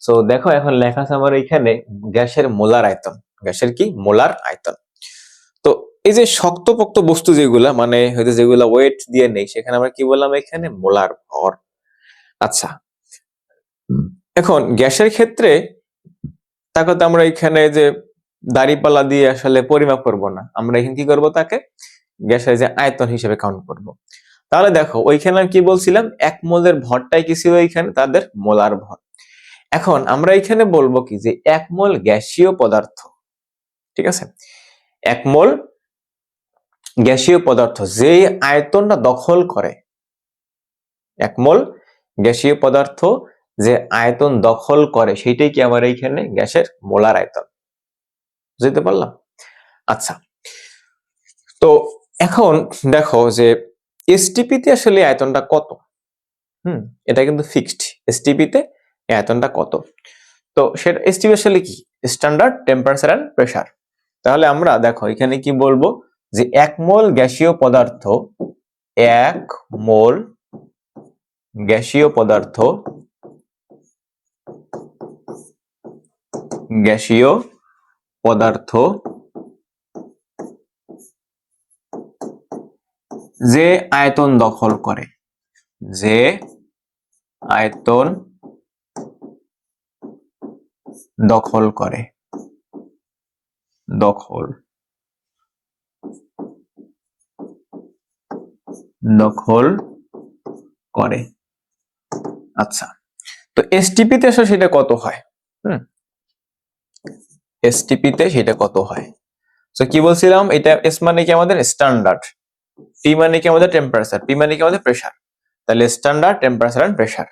সো দেখো এখন লেখা আছে আমার এখানে গ্যাসের মোলার আয়তন গ্যাসের কি মোলার আয়তন তো এই যে শক্তপোক্ত বস্তু যেগুলা মানে হয়তো যেগুলা ওয়েট দিয়ে নেই সেখানে আমরা কি বললাম এখানে মোলার ভর আচ্ছা এখন গ্যাসের ক্ষেত্রে তাকে তো আমরা এখানে যে দাড়িপাল্লা দিয়ে আসলে পরিমাপ করব না আমরা এখানে কি করব তাকে গ্যাসের যে আয়তন হিসেবে কাউন্ট করব তাহলে দেখো ওইখানে কি বলছিলাম এক মোলের ভরটাই কি ছিল এখানে তাদের মোলার ভর এখন আমরা এখানে বলবো কি যে এক মোল গ্যাসীয় পদার্থ ঠিক আছে এক মোল গ্যাসীয় পদার্থ যে আয়তনটা দখল করে এক মোল গ্যাসীয় পদার্থ যে আয়তন দখল করে সেটাই কি আমার এইখানে গ্যাসের মোলার আয়তন বুঝতে পারলাম আচ্ছা তো এখন দেখো যে এসটিপি তে আসলে আয়তনটা কত এটা কিন্তু ফিক্সড এসটিপি তে আয়তনটা কত তো সেটা এসটিপি আসলে কি স্ট্যান্ডার্ড টেম্পারেচার এন্ড প্রেসার তাহলে আমরা দেখো এখানে কি বলবো যে এক মোল গ্যাসীয় পদার্থ এক মোল গ্যাসীয় পদার্থ গ্যাসীয় পদার্থ যে আয়তন দখল করে যে আয়তন দখল করে দখল করে আচ্ছা তো এসটিপি তে আসলে সেটা কত হয় এসটিপি তে সেটা কত হয় তো কি বলছিলাম এটা এস মানে কি আমাদের স্ট্যান্ডার্ড টি মানে কি আমাদের টেম্পারেচার পি মানে কি আমাদের প্রেসার তাহলে standard temperature and pressure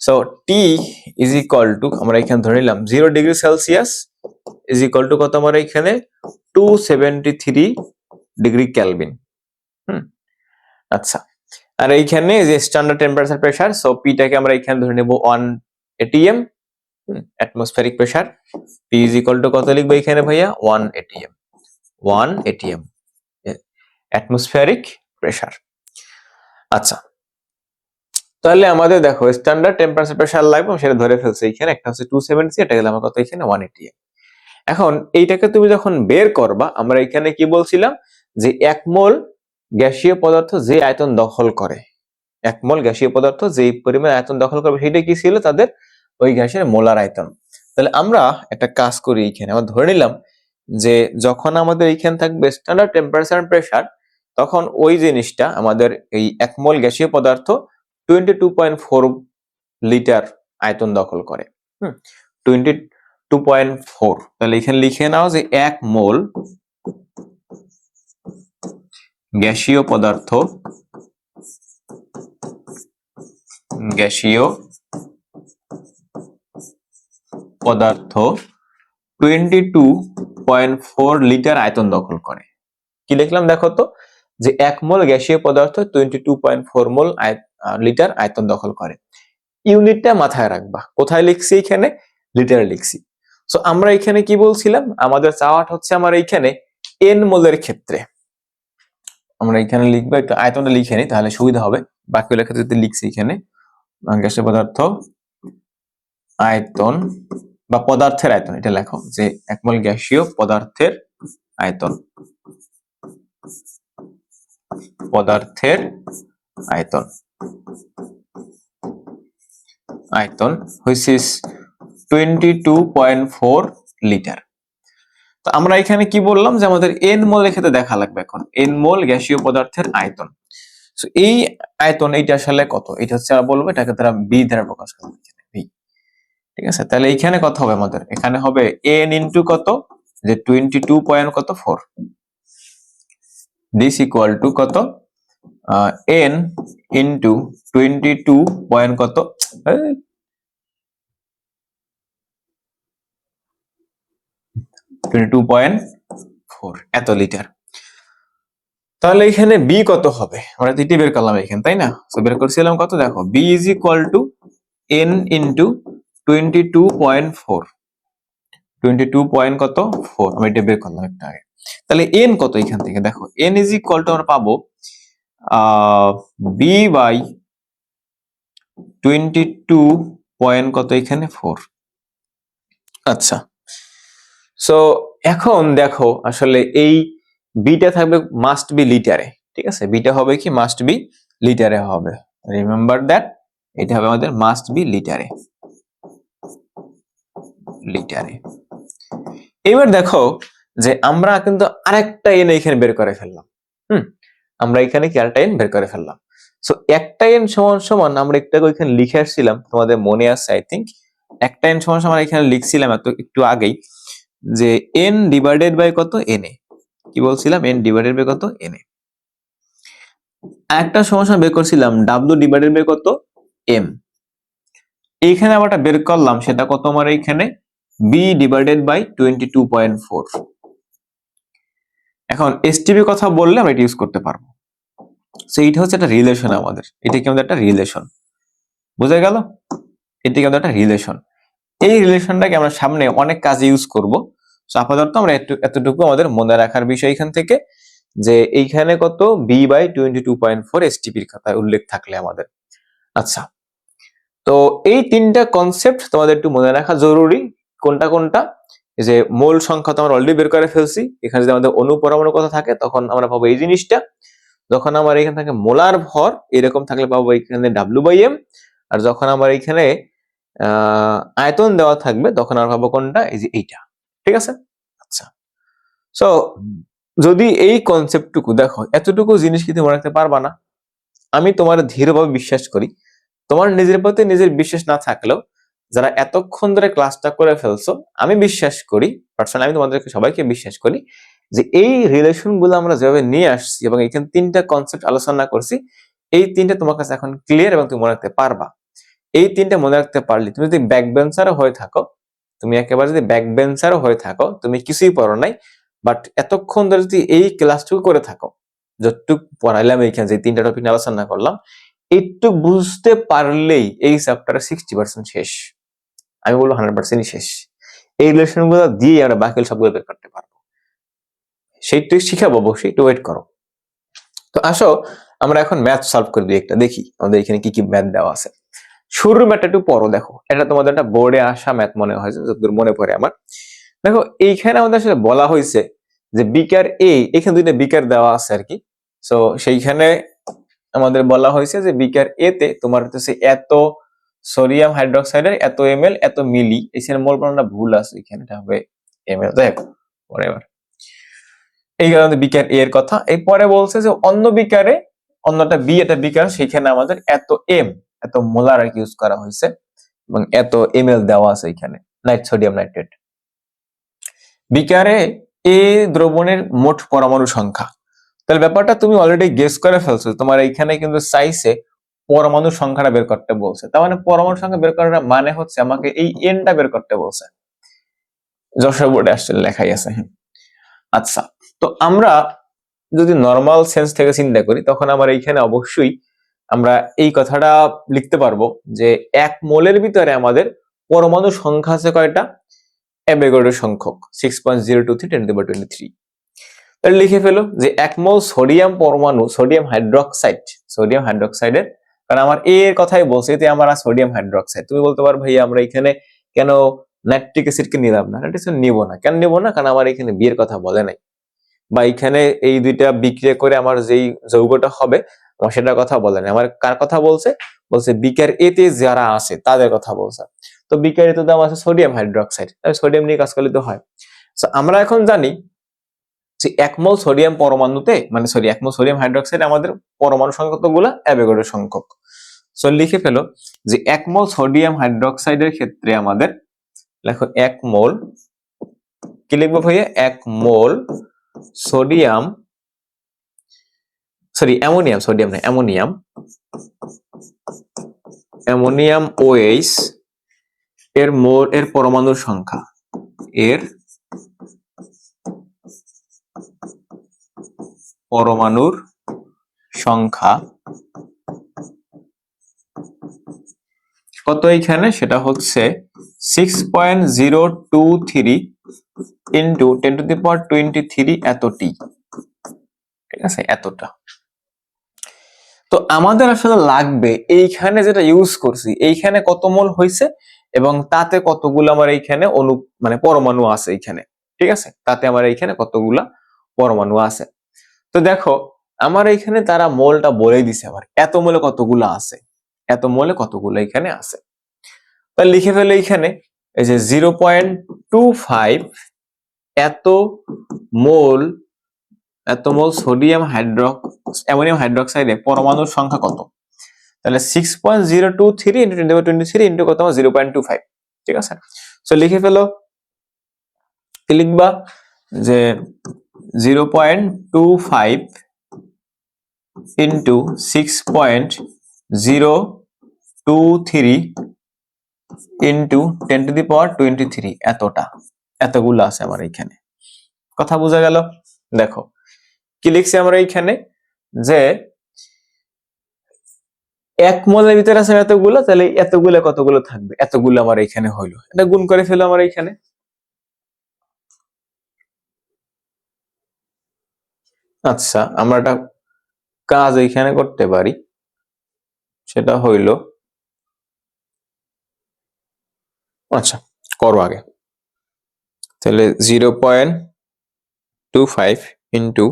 so T is equal to আমরা এখানে ধরে নিলাম 0 degree Celsius is equal to কত আমরা এখানে 273 ডিগ্রি কেলভিন আচ্ছা আর এইখানে যে স্ট্যান্ডার্ড টেম্পারেচার প্রেসার সো পিটাকে আমরা এখানে ধরে নেব 1 atm atmospheric pressure P is equal to কত লিখবো এখানে ভাইয়া 1 atm 1 atm অ্যাটমসফেরিক প্রেসার আচ্ছা তাহলে আমাদের দেখো স্ট্যান্ডার্ড টেম্পারেচার প্রেসার লাগবে সেটা ধরে ফেলছে এখানে একটা হচ্ছে 270 এটা গেল আমার কত এখানে 1 atm এখন এইটাকে তুমি যখন বের করবা আমরা এখানে কি বলছিলাম যে এক মোল গ্যাসীয় পদার্থ যে আয়তন দখল করে এক মোল গ্যাসীয় পদার্থ যে পরিমাণ আয়তন দখল করবে সেটা কি ছিল তাদের ওই গ্যাসের মোলার আয়তন তাহলে আমরা একটা কাজ করি এখানে আমরা ধরে নিলাম যে যখন আমাদের এইখানে থাকবে স্ট্যান্ডার্ড টেম্পারেচার প্রেসার তখন ওই জিনিসটা আমাদের এই এক মোল গ্যাসীয় পদার্থ 22.4 লিটার আয়তন দখল করে 22.4 তাহলে এখানে লিখে নাও যে এক মোল গ্যাসীয় পদার্থ 22.4 লিটার আয়তন দখল করে কি লিখলাম দেখো তো যে এক মোল গ্যাসীয় পদার্থ 22.4 মোল লিটার আয়তন দখল করে ইউনিটটা মাথায় রাখবা কোথায় লিখছি এখানে লিটারে লিখছি সো আমরা এখানে কি বলছিলাম আমাদের চাওয়াটা হচ্ছে আমার এইখানে এন মোলের ক্ষেত্রে আমরা এখানে লিখবো একটু আয়তনটা লিখে নিই তাহলে সুবিধা হবে বাকি লেখা যদি লিখছি এখানে গ্যাসীয় পদার্থ আয়তন বা পদার্থের আয়তন এটা লেখো যে এক মোল গ্যাসীয় পদার্থের আয়তন আয়তন হুইচ ইজ 22.4 লিটার তো আমরা এখানে কি বললাম যে আমাদের n মোলের ক্ষেত্রে দেখা লাগবে এখন n মোল গ্যাসীয় পদার্থের আয়তন। সো এই আয়তন এইটা আসলে কত, এটা হচ্ছে আমরা বলবো এটাকে তারা বি দ্বারা প্রকাশ করবো, বি। ঠিক আছে, তাহলে এইখানে কত হবে আমাদের, এখানে হবে n ইন্টু কত, যে 22.4, দিস ইকুয়াল টু কত, n ইন্টু 22 পয়েন্ট কত, 22.4 এত লিটার। তাহলে এখানে বি কত হবে, আমরা তো এটি বের করলাম এখানে, তাই না? তো বের করছিলাম কত, দেখো B is equal to n into 22.4, 22 point কত 4, আমি এটা বের করলাম একটু আগে। তাহলে n কত এখান থেকে, দেখো n ইজ ইকুয়াল টু আমরা পাবো বি বাই 22 পয়েন্ট কত এখানে 4। আচ্ছা, সো এখন দেখো আসলে এই বিটা থাকবে মাস্ট বি লিটারে, ঠিক আছে, বিটা হবে কি মাস্ট বি লিটারে হবে, রিমেম্বার দ্যাট, এটা হবে আমাদের মাস্ট বি লিটারে, লিটারে। এবার দেখো যে আমরা কিন্তু আরেকটা এন এখানে বের করে ফেললাম, আমরা এখানে কি আরেকটা এন বের করে ফেললাম। সো একটা এন সমান সমান আমরা একটা ওইখানে লিখে আসছিলাম, তোমাদের মনে আছে আই থিঙ্ক, একটা এন সমান সমান এখানে লিখছিলাম একটু আগেই, যে এন ডিভাইডেড বাই কত এন এ, কি বলছিলাম, এন ডিভাইডেড বাই কত এন এ। একটা সমস্যা বের করছিলাম ডাব্লিউ ডিভাইডেড বাই কত এম, এইখানে আবার বের করলাম সেটা কত আমার এইখানে বি ডিভাইডেড বাই 22.4। এখন এসটিপি কথা বললে আমরা এটা ইউজ করতে পারবো। সো এইটা হচ্ছে একটা রিলেশন আমাদের, এটা কি আমাদের একটা রিলেশন, বুঝা গেল, এটা কি আমাদের একটা রিলেশন। এই রিলেশনটাকে আমরা সামনে অনেক কাজে ইউজ করব। সো আপাতত আমরা এতটুকু আমাদের মনে রাখার বিষয় এখান থেকে, যে এইখানে কত বি বাই 22.4 এসটিপির কথা উল্লেখ থাকলে আমাদের। আচ্ছা, তো এই তিনটা কনসেপ্ট তোমাদের একটু মনে রাখা জরুরি। কোনটা কোনটা, যে মোল সংখ্যা তো আমরা অলরেডি বের করে ফেলছি, এখানে যদি আমাদের অণু পরমাণু কথা থাকে তখন আমরা পাবো এই জিনিসটা, যখন আমার এখানে থাকে মোলার ভর এরকম থাকলে পাবো এখানে ডাব্লিউ বাই এম, আর যখন আমার এখানে আয়তন দেওয়া থাকবে তখন আমরা পাবো কোনটা, এই যে এইটা, ঠিক আছে। আচ্ছা, সো যদি এই কনসেপ্টটুকু দেখো, এতটুকু জিনিস কি তুমি মনে রাখতে পারবা না? আমি তোমার দৃঢ়ভাবে বিশ্বাস করি, তোমার নিজের প্রতি নিজের বিশ্বাস না থাকলেও যারা এতক্ষণ ধরে ক্লাসটা করে ফেলছো, আমি বিশ্বাস করি, পার্সোনালি আমি তোমাদেরকে সবাইকে বিশ্বাস করি যে এই রিলেশন গুলো আমরা যেভাবে নিয়ে আসছি এবং এখানে তিনটা কনসেপ্ট আলোচনা করছি, এই তিনটা তোমার কাছে এখন ক্লিয়ার এবং তুমি মনে রাখতে পারবা। এই তিনটা মনে রাখতে পারলে তুমি যদি ব্যাক বেঞ্চারও হয়ে থাকো, তুমি একেবারে যদি ব্যাক বেঞ্চারও হয়ে থাকো, তুমি কিছুই পড়ো নাই, বাট এতক্ষণ ধরে যদি এই ক্লাসটুকু করে থাকো, যতটুকু পড়াইলাম এইখানে যে তিনটা টপিক নিয়ে আলোচনা করলাম, একটু বুঝতে পারলেই এই চ্যাপ্টারের 60% শেষ, আমি বলবো 100% শেষ। এই রিলেশন গুলো দিয়ে আমরা বাকি সবগুলো বের করতে পারবো, সেইটু শিখাবো অবশ্যই, একটু ওয়েট করো। তো আসো আমরা এখন ম্যাথ সলভ করে দিই একটা, দেখি আমাদের এখানে কি কি ম্যাথ দেওয়া আছে। শুরুর ম্যাথটা একটু পড়ো, দেখো এটা তোমাদের একটা বোর্ডে আসা ম্যাথ মনে হয়, যতদূর মনে পড়ে আমার। দেখো এইখানে আমাদের আসলে বলা হয়েছে যে বিকার এ, এখানে দুইটা বিকার দেওয়া আছে আর কি। সো সেইখানে আমাদের বলা হয়েছে যে বিকার এ তে তোমার হচ্ছে এত সোডিয়াম হাইড্রোক্সাইডের এত এমএল এত মিলি, এখানে মোল পরিমাণটা ভুল আছে, এখানে এটা হবে এমএল, দেখো পরে এবার এই কারণে বিকার এ এর কথা। এরপরে বলছে যে অন্য বিকারে, অন্যটা বি এটা বিকার, সেখানে আমাদের এত এম এত মোলার ইউজ করা হয়েছে এবং এত এমএল দেওয়া আছে এখানে সোডিয়াম নাইট্রেট। বিকারে এ দ্রবণের মোট পরমাণু সংখ্যা, তাহলে ব্যাপারটা তুমি অলরেডি গেস করে ফেলছো, তোমার এইখানে কিন্তু চাইছে পরমাণু সংখ্যাটা বের করতে বলছে, তার মানে পরমাণু সংখ্যা বের করার মানে হচ্ছে আমাকে এই এনটা বের করতে বলছে, যশোর বোর্ডে আসলে লেখাই আছে। আচ্ছা, তো আমরা যদি নর্মাল সেন্স থেকে চিন্তা করি তখন আমার এইখানে অবশ্যই আমরা এই কথাটা লিখতে পারবো যে এক মোলের ভিতরে আমাদের পরমাণু সংখ্যা আছে কয়টা, অ্যাভোগাড্রো সংখ্যক 6.023 × 10⁻23। তাহলে লিখে ফেলো যে এক মোল সোডিয়াম পরমাণু, সোডিয়াম হাইড্রোক্সাইডের, কারণ আমার এর কথাই বলছে, এতে আমার সোডিয়াম হাইড্রোক্সাইড। তুমি বলতে পারো ভাই আমরা এখানে কেন নাইট্রিক অ্যাসিডকে নিলাম না, নাইট্রিক অ্যাসিড নিব না, কেন নিব না, কারণ আমার এখানে বিয়ের কথা বলে নাই, বা এখানে এই দুইটা বিক্রিয়া করে আমার যেই যৌগটা হবে আমার সেটার কথা বলে নাই, আমার কার কথা বলছে, বলছে বিকার এতে যারা আছে তাদের কথা বলছে। তো বিকার এতে দাম আছে সোডিয়াম হাইড্রোক্সাইড, সোডিয়াম নিয়ে কাজ করলে তো হয়। So, আমরা এখন জানি যে 1 মোল সোডিয়াম পরমাণুতে মানে সরি 1 মোল সোডিয়াম হাইড্রোক্সাইড আমাদের পরমাণু সংখ্যা কতগুলো? অ্যাভোগাড্রো সংখ্যক। সো লিখে ফেলো যে 1 মোল সোডিয়াম হাইড্রোক্সাইডের ক্ষেত্রে আমাদের লেখো 1 মোল, কি লিখবো ভাইয়া? 1 মোল সোডিয়াম, সরি অ্যামোনিয়াম, সোডিয়াম না অ্যামোনিয়াম, অ্যামোনিয়াম OH এর পরমাণুর সংখ্যা, এর পরমাণুর সংখ্যা কত এইখানে? সেটা হচ্ছে 6.023 ইন্টু 10⁻23 এতটি, ঠিক আছে, এতটা। তো আমাদের আসলে লাগবে এইখানে যেটা ইউজ করছি এইখানে কত মোল হয়েছে এবং তাতে কতগুলো আমার এইখানে মানে পরমাণু আছে এইখানে, ঠিক আছে, তাতে আমার এইখানে কতগুলা পরমাণু আছে। তো দেখো আমার এইখানে তারা মোলটা বলে দিছে আবার এত মোলে কতগুলো আছে, এত মোলে কতগুলো এখানে আছে। তাহলে লিখে ফেলে এইখানে এই যে 0.25 এত মোল সোডিয়াম অ্যামোনিয়াম হাইড্রোক্সাইডে পরমাণুর সংখ্যা কত? তাহলে 6.023 ইন্টু 10⁻23 ইন্টু কত? 0.25, ঠিক আছে। সো লিখে ফেলো, কি লিখবা? যে 0.25 ইন্টু 6.023 ইন্টু 10⁻23 এতগুলো আছে আমার এইখানে। কথা বোঝা গেল? দেখো কি লিখছি আমরা এইখানে যে 1 মোলের ভিতরে আছে এতগুলো, তাহলে এতগুলো কতগুলো থাকবে? এতগুলো আমার এইখানে হইলো, এটা গুণ করে ফেলো আমার এইখানে। আচ্ছা আমরা একটা কাজ এইখানে করতে পারি, সেটা হইলো, আচ্ছা করো আগে। তাহলে 0.25 into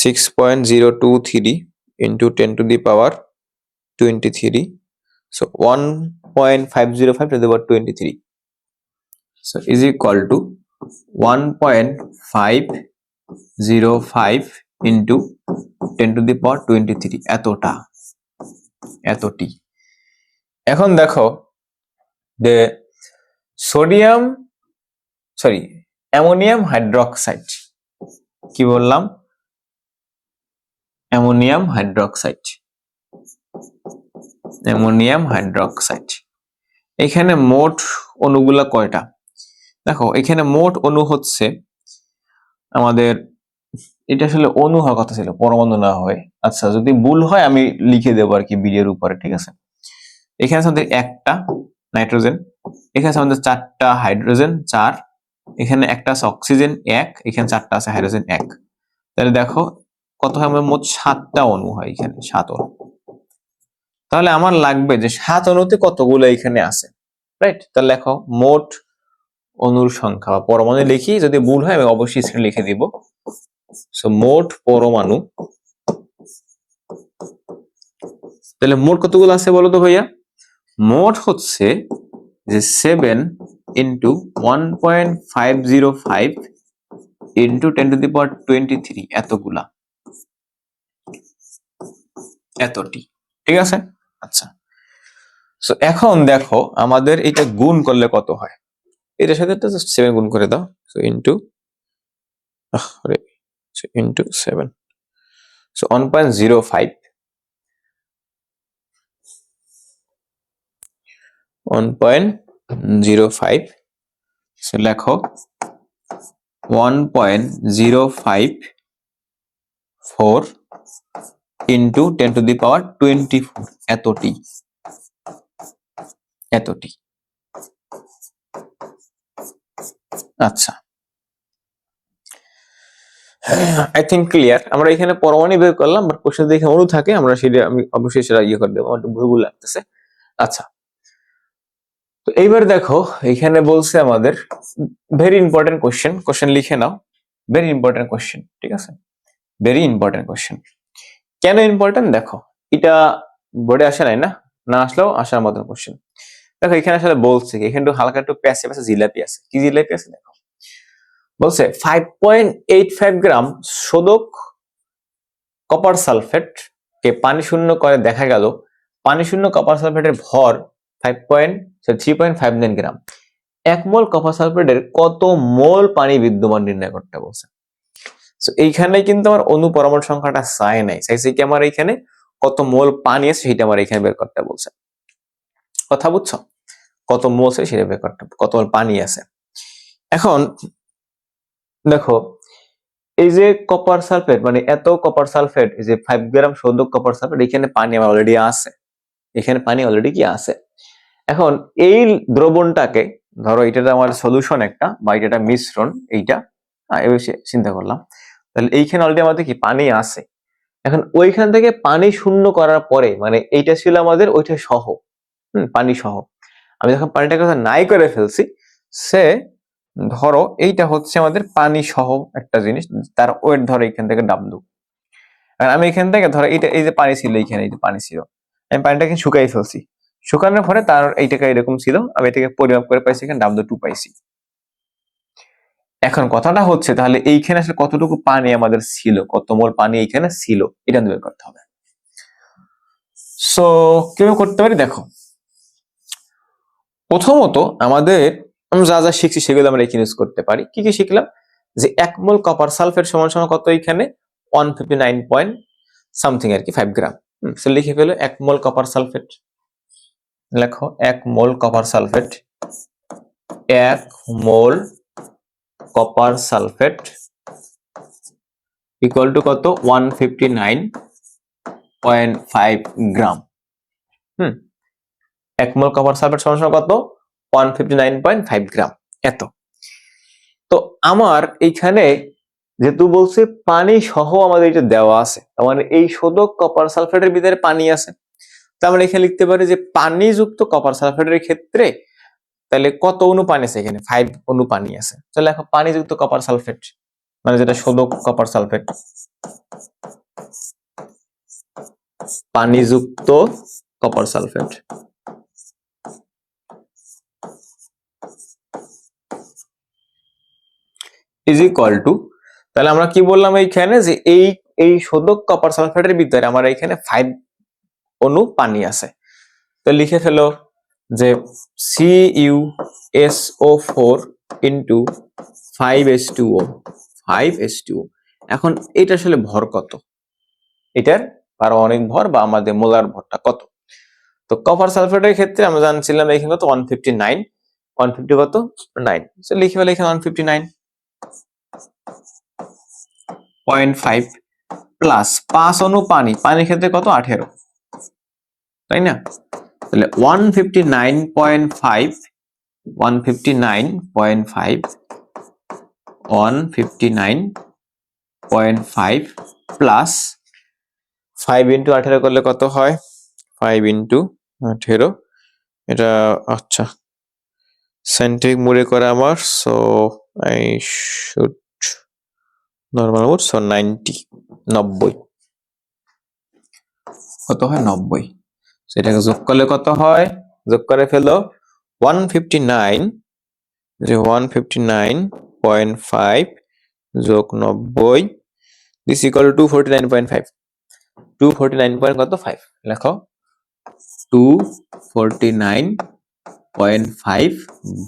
6.023 into 10⁻23, so 1.505 to the power 23, so is equal to 1.505 into 10⁻23 এতটি। এখন দেখো যে অ্যামোনিয়াম হাইড্রোক্সাইড, কি বললাম? অ্যামোনিয়াম হাইড্রোক্সাইড এখানে মোট অণুগুলা কয়টা? দেখো এখানে মোট অণু হচ্ছে আমাদের, এটা আসলে অণু হওয়ার কথা ছিল, পরমাণু না হয়। আচ্ছা যদি ভুল হয় আমি লিখে দেবো আর কি ভিডিওর উপরে, ঠিক আছে। এখানে আমাদের একটা নাইট্রোজেন, এখানে আমাদের 4টা হাইড্রোজেন 4, এখানে একটা আছে অক্সিজেন 1, এখানে 4টা আছে হাইড্রোজেন 1। তাহলে দেখো কত হয়? আমার মোট 7টা অণু হয় এখানে, 7 অণু। তাহলে আমার লাগবে যে 7 অণুতে কতগুলো এখানে আছে, রাইট? তাহলে লেখো মোট অণুর সংখ্যা বা পরমাণু লিখি, যদি ভুল হয় আমি অবশ্যই স্ক্রিনে লিখে দিব। সো মোট পরমাণু, তাহলে মোট কতগুলো আছে বলো তো ভাইয়া? মোট হচ্ছে যে 7 ইন্টু 1.505 ইন্টু 10⁻23 এতগুলা, এতটি, ঠিক আছে। আচ্ছা সো এখন দেখো আমাদের এটা গুণ করলে কত হয়? এটার সাথে 7 গুণ করে দাও, so into into 7, so 1.05 so লেখো 1.054 ইন্টু 10⁻24 এতটি। আচ্ছা আই থিঙ্ক ক্লিয়ার। আমরা এখানে পরমাণু বের করলাম, বাট কোশ্চেন দেখে অণু থাকে, আমরা সেটা আমি অবশ্যই সেটা ইয়ে করে দেবো, আমার একটু ভুল লাগতেছে। আচ্ছা তো এইবার দেখো এখানে বলছে আমাদের ভেরি ইম্পর্টেন্ট কোশ্চেন লিখে নাও, ভেরি ইম্পর্টেন্ট কোশ্চেন, ঠিক আছে, ভেরি ইম্পর্টেন্ট কোশ্চেন। কেন ইম্পর্টেন্ট? দেখো এটা বোর্ডে আসে নাই না, না আসলেও আসার মতন কোশ্চেন। দেখো এখানে আসলে বলছে এখানে একটু হালকা একটু প্যাসিভ আছে, জিলাপি আছে। কি জিলাপি আছে? দেখো বলছে 5.85 গ্রাম শোধক কপার সালফেট কে পানি শূন্য করে দেখা গেল পানি শূন্য কপার সালফেটের ভর 3.59 গ্রাম। 1 মোল কপার সালফেটের কত মোল পানি বিদ্যমান নির্ণয় করতে বলছে। সো এইখানে কিন্তু আমার অণু পরমাণু সংখ্যাটা চাই নাই, চাইছে কি আমার এইখানে কত মোল পানি আছে সেটা আমার এখানে বের করতে বলছে। কথা বুঝছো? কত মোল আছে সেটা বের করতে, কত মোল পানি আছে। এখন দেখো এই যে কপার সালফেট মানে এত কপার সালফেট, এই যে 5 গ্রাম শোধক কপার সালফেট, এখানে পানি আমার অলরেডি আছে, এখানে পানি অলরেডি কি আছে। এখন এই দ্রবণটাকে ধরো এটা আমার সলিউশন একটা বা এটা মিশ্রণ, এইটা এবার চিন্তা করলাম, তাহলে এইখানে অলরেডি আমাদের কি পানি আছে। এখন ওইখান থেকে পানি শূন্য করার পরে মানে এইটা ছিল আমাদের ওইটা সহ, পানি সহ, আমি যখন পানিটাকে নাই করে ফেলছি, সে ধরো এইটা হচ্ছে আমাদের পানি সহ একটা জিনিস, তার ওয়েট ধরো এখান থেকে ডাবলু। আর আমি এখান থেকে ধরো এইটা, এই যে পানি ছিল এইখানে, এই যে পানি ছিল, আমি পানিটাকে শুকাই ফেলছি, শুকানোর পরে তার এইটাকে এরকম ছিল, আমি এটাকে পরিমাপ করে পাইছি, এখানে ডাবলু 2 পাইছি। এখন কথাটা হচ্ছে তাহলে এইখানে আসলে কতটুকু পানি আমাদের ছিল, কত মোল পানি এইখানে ছিল, এটা বের করতে হবে। সো কিভাবে করতে পারি দেখো, প্রথমত আমাদের আমরা যা যা শিখছি সেগুলো আমরা এখানে ইউজ করতে পারি। কি কি শিখলাম, যে 1 মোল কপার সালফেট সমান সমান কত, এখানে 159 পয়েন্ট সামথিং আর কি 5 গ্রাম। সো লিখে ফেলো 1 মোল কপার সালফেট, লেখো 1 mole copper sulphate, 1 mole copper sulphate equal to কত, 159.5 গ্রাম। 1 মোল কপার সালফেট সমান সমান কত, 159.5 গ্রাম। এত। তো আমার এইখানে যেহেতু বলছে পানি সহ আমাদের এটা দেওয়া আছে, তার মানে এই শোধক কপার সালফেটের ভিতরে পানি আছে, তার মানে এখানে লিখতে পারি যে পানিযুক্ত কপার সালফেটের ক্ষেত্রে তাহলে কত অণু পানি আছে, এখানে 5 অণু পানি আছে। তাহলে এখন পানিযুক্ত কপার সালফেট মানে যেটা শোধক কপার সালফেট, পানিযুক্ত copper sulphate is equal to, তাহলে আমরা কি বললাম এইখানে, যে এই শোধক কপার সালফেটের ভিতরে আমার এখানে 5 অণু পানি আছে। তো লিখে ফেলো যে CuSO4 ইন্টু 5H2O, 5H2O। এখন এটা আসলে ভর কত, এটার পারমাণবিক ভর বা আমাদের মোলার ভরটা কত। তো কপার সালফেটের ক্ষেত্রে আমরা জানছিলাম এখানে কত, 159, 150 কত 9। তো লিখে ফেলো এখানে 159.5 প্লাস 5 অণু পানি, পানির ক্ষেত্রে কত 18, তাই না? তাহলে 159.5 প্লাস 5 ইন্টু 18 করলে কত হয়, 5 ইন্টু 18, এটা আচ্ছা সাইন্টিফিক মোডে করে আমার, so I should normal mode, so 90 কত হয় 90। সেটাকে যোগ করলে কত হয়, যোগ করে ফেলো 159, যে 159.5 যোগ 90 দিস ইকুয়াল টু 249.5, 249 কত 5, লেখো 249.5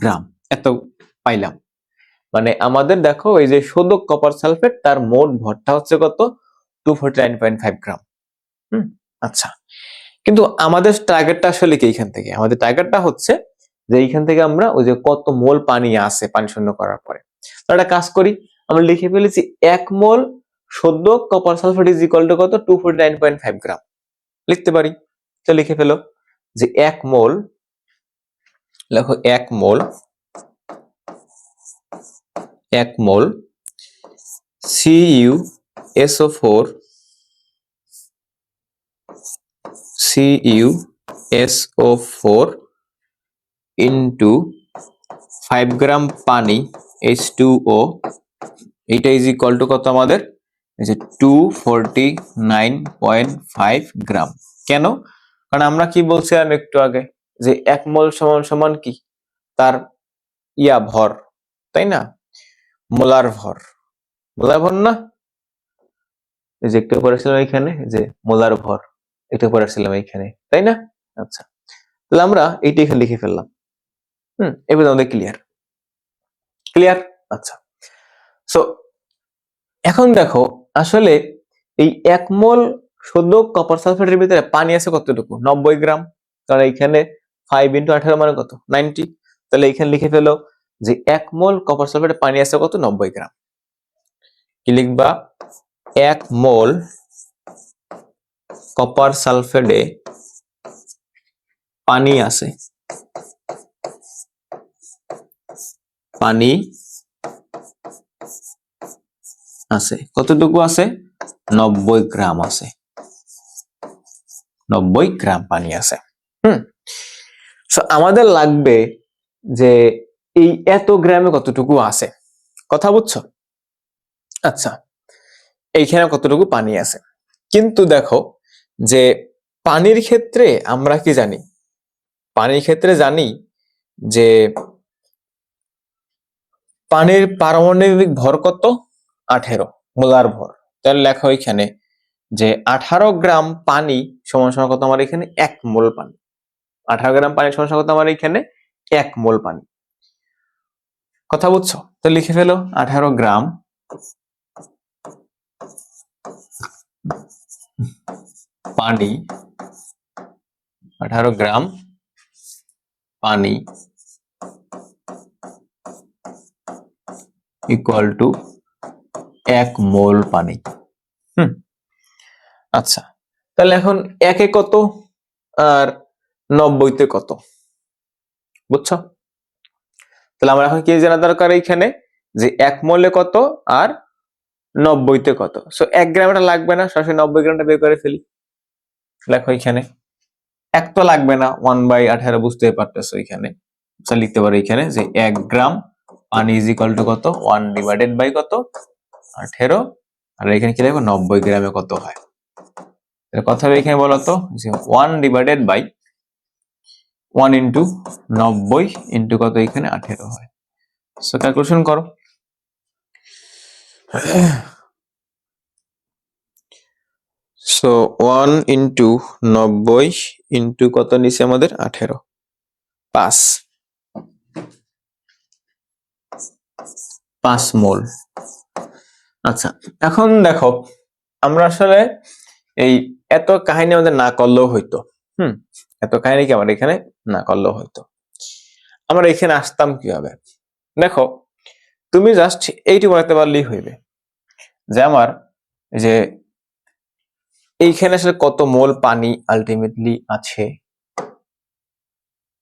গ্রাম। এত পাইলাম, মানে আমাদের দেখো এই যে শোধক কপার সালফেট তার মোট ভরটা হচ্ছে কত, 249.5 গ্রাম। আচ্ছা, কিন্তু আমাদের টার্গেটটা আসলে কি, এইখান থেকে আমাদের টার্গেটটা হচ্ছে যে এইখান থেকে আমরা ওই যে কত মোল পানি আছে পানি শূন্য করার পরে। তো একটা কাজ করি, আমরা লিখে ফেলেছি 1 মোল শোধক copper sulphate is equal to কত, 249.5 গ্রাম লিখতে পারি। তো লিখে ফেলো যে 1 মোল, লেখো 1 মোল CuSO4 ইন্টু 5 গ্রাম পানি H2O, এটা ইজ ইকুয়াল টু কত আমাদের, এই যে 249.5 গ্রাম। কেন? কারণ আমরা কি বলছিলাম একটু আগে, যে 1 মোল সমান সমান কি, তার ভর, তাই না? মোলার ভর, মোলার ভর না, এই যে একটু পড়েছিলাম এখানে যে মোলার ভর, একটু পড়েছিলাম এইখানে, তাই না? আচ্ছা, তাহলে আমরা এইটা এখানে লিখে ফেললাম। এবার আমাদের ক্লিয়ার ক্লিয়ার। আচ্ছা, সো এখন দেখো আসলে এই 1 মোল শুদ্ধ কপার সালফেটের ভিতরে পানি আছে কতটুকু? 90 গ্রাম। কারণ এইখানে 5 × 18 মানে কত? 90। তাহলে এখানে লিখে ফেলো যে 1 মোল কপার সালফেটে পানি আছে কত? 90 গ্রাম। কি লিখবা? 1 মোল কপার সালফেটে পানি আছে, পানি আছে কতটুকু আছে? 90 গ্রাম আছে, 90 গ্রাম পানি আছে। সো আমাদের লাগবে যে এই এত গ্রামে কতটুকু আছে, কথা বুঝছো? আচ্ছা, এইখানে কতটুকু পানি আছে, কিন্তু দেখো যে পানির ক্ষেত্রে আমরা কি জানি? পানির ক্ষেত্রে জানি যে পানির পারমাণবিক ভর কত? 18 মোলার ভর। তাহলে লেখা এখানে যে 18 গ্রাম পানি সমান সমান কত? আমার এখানে 1 মোল পানি। 18 গ্রাম পানি সমান সমান কত? আমার এখানে 1 মোল পানি। কথা বুঝছো? তো লিখে ফেলো 18 গ্রাম পানি, 18 গ্রাম পানি ইকুয়াল টু 1 মোল পানি। আচ্ছা, তাহলে এখন 1 এ কত আর 90 তে কত, বুঝছো? তাহলে আমরা এখন কি জানা দরকার এইখানে যে 1 মোলে কত আর 90 তে কত। সো 1 গ্রামটা লাগবে না, সরাসরি 90 গ্রামটা বের করে ফেলি। লেখো এখানে 1 তো লাগবে না, 1/18 বুঝতে পারতেছো এখানে। আচ্ছা, লিখতে পারো এখানে যে 1 গ্রাম পানি ইজ ইকুয়াল টু কত? 1 ডিভাইডেড বাই কত? 18। আর এখানে কি লিখবো? 90 গ্রামে কত হয়। কথা হবে এখানে বলতো যে 1 ডিভাইডেড বাই 1 ইন্টু 90 ইন্টু কত? এখানে 18 হয়। সো ক্যালকুলেশন করো। সো 1 ইন্টু 90 ইন্টু কত নিচে আমাদের? 18, 5 মোল। আচ্ছা, এখন দেখো আমরা আসলে এই এত কাহিনী আমাদের না করলেও হইতো। এত কাহিনী কি আমাদের এখানে না করলেও হইতো। আমরা এখানে আসতাম কিভাবে? দেখো, তুমি জাস্ট এইটি বলতে পারলেই হইবে যে আমার যে এইখানে আসলে কত মোল পানি আলটিমেটলি আছে।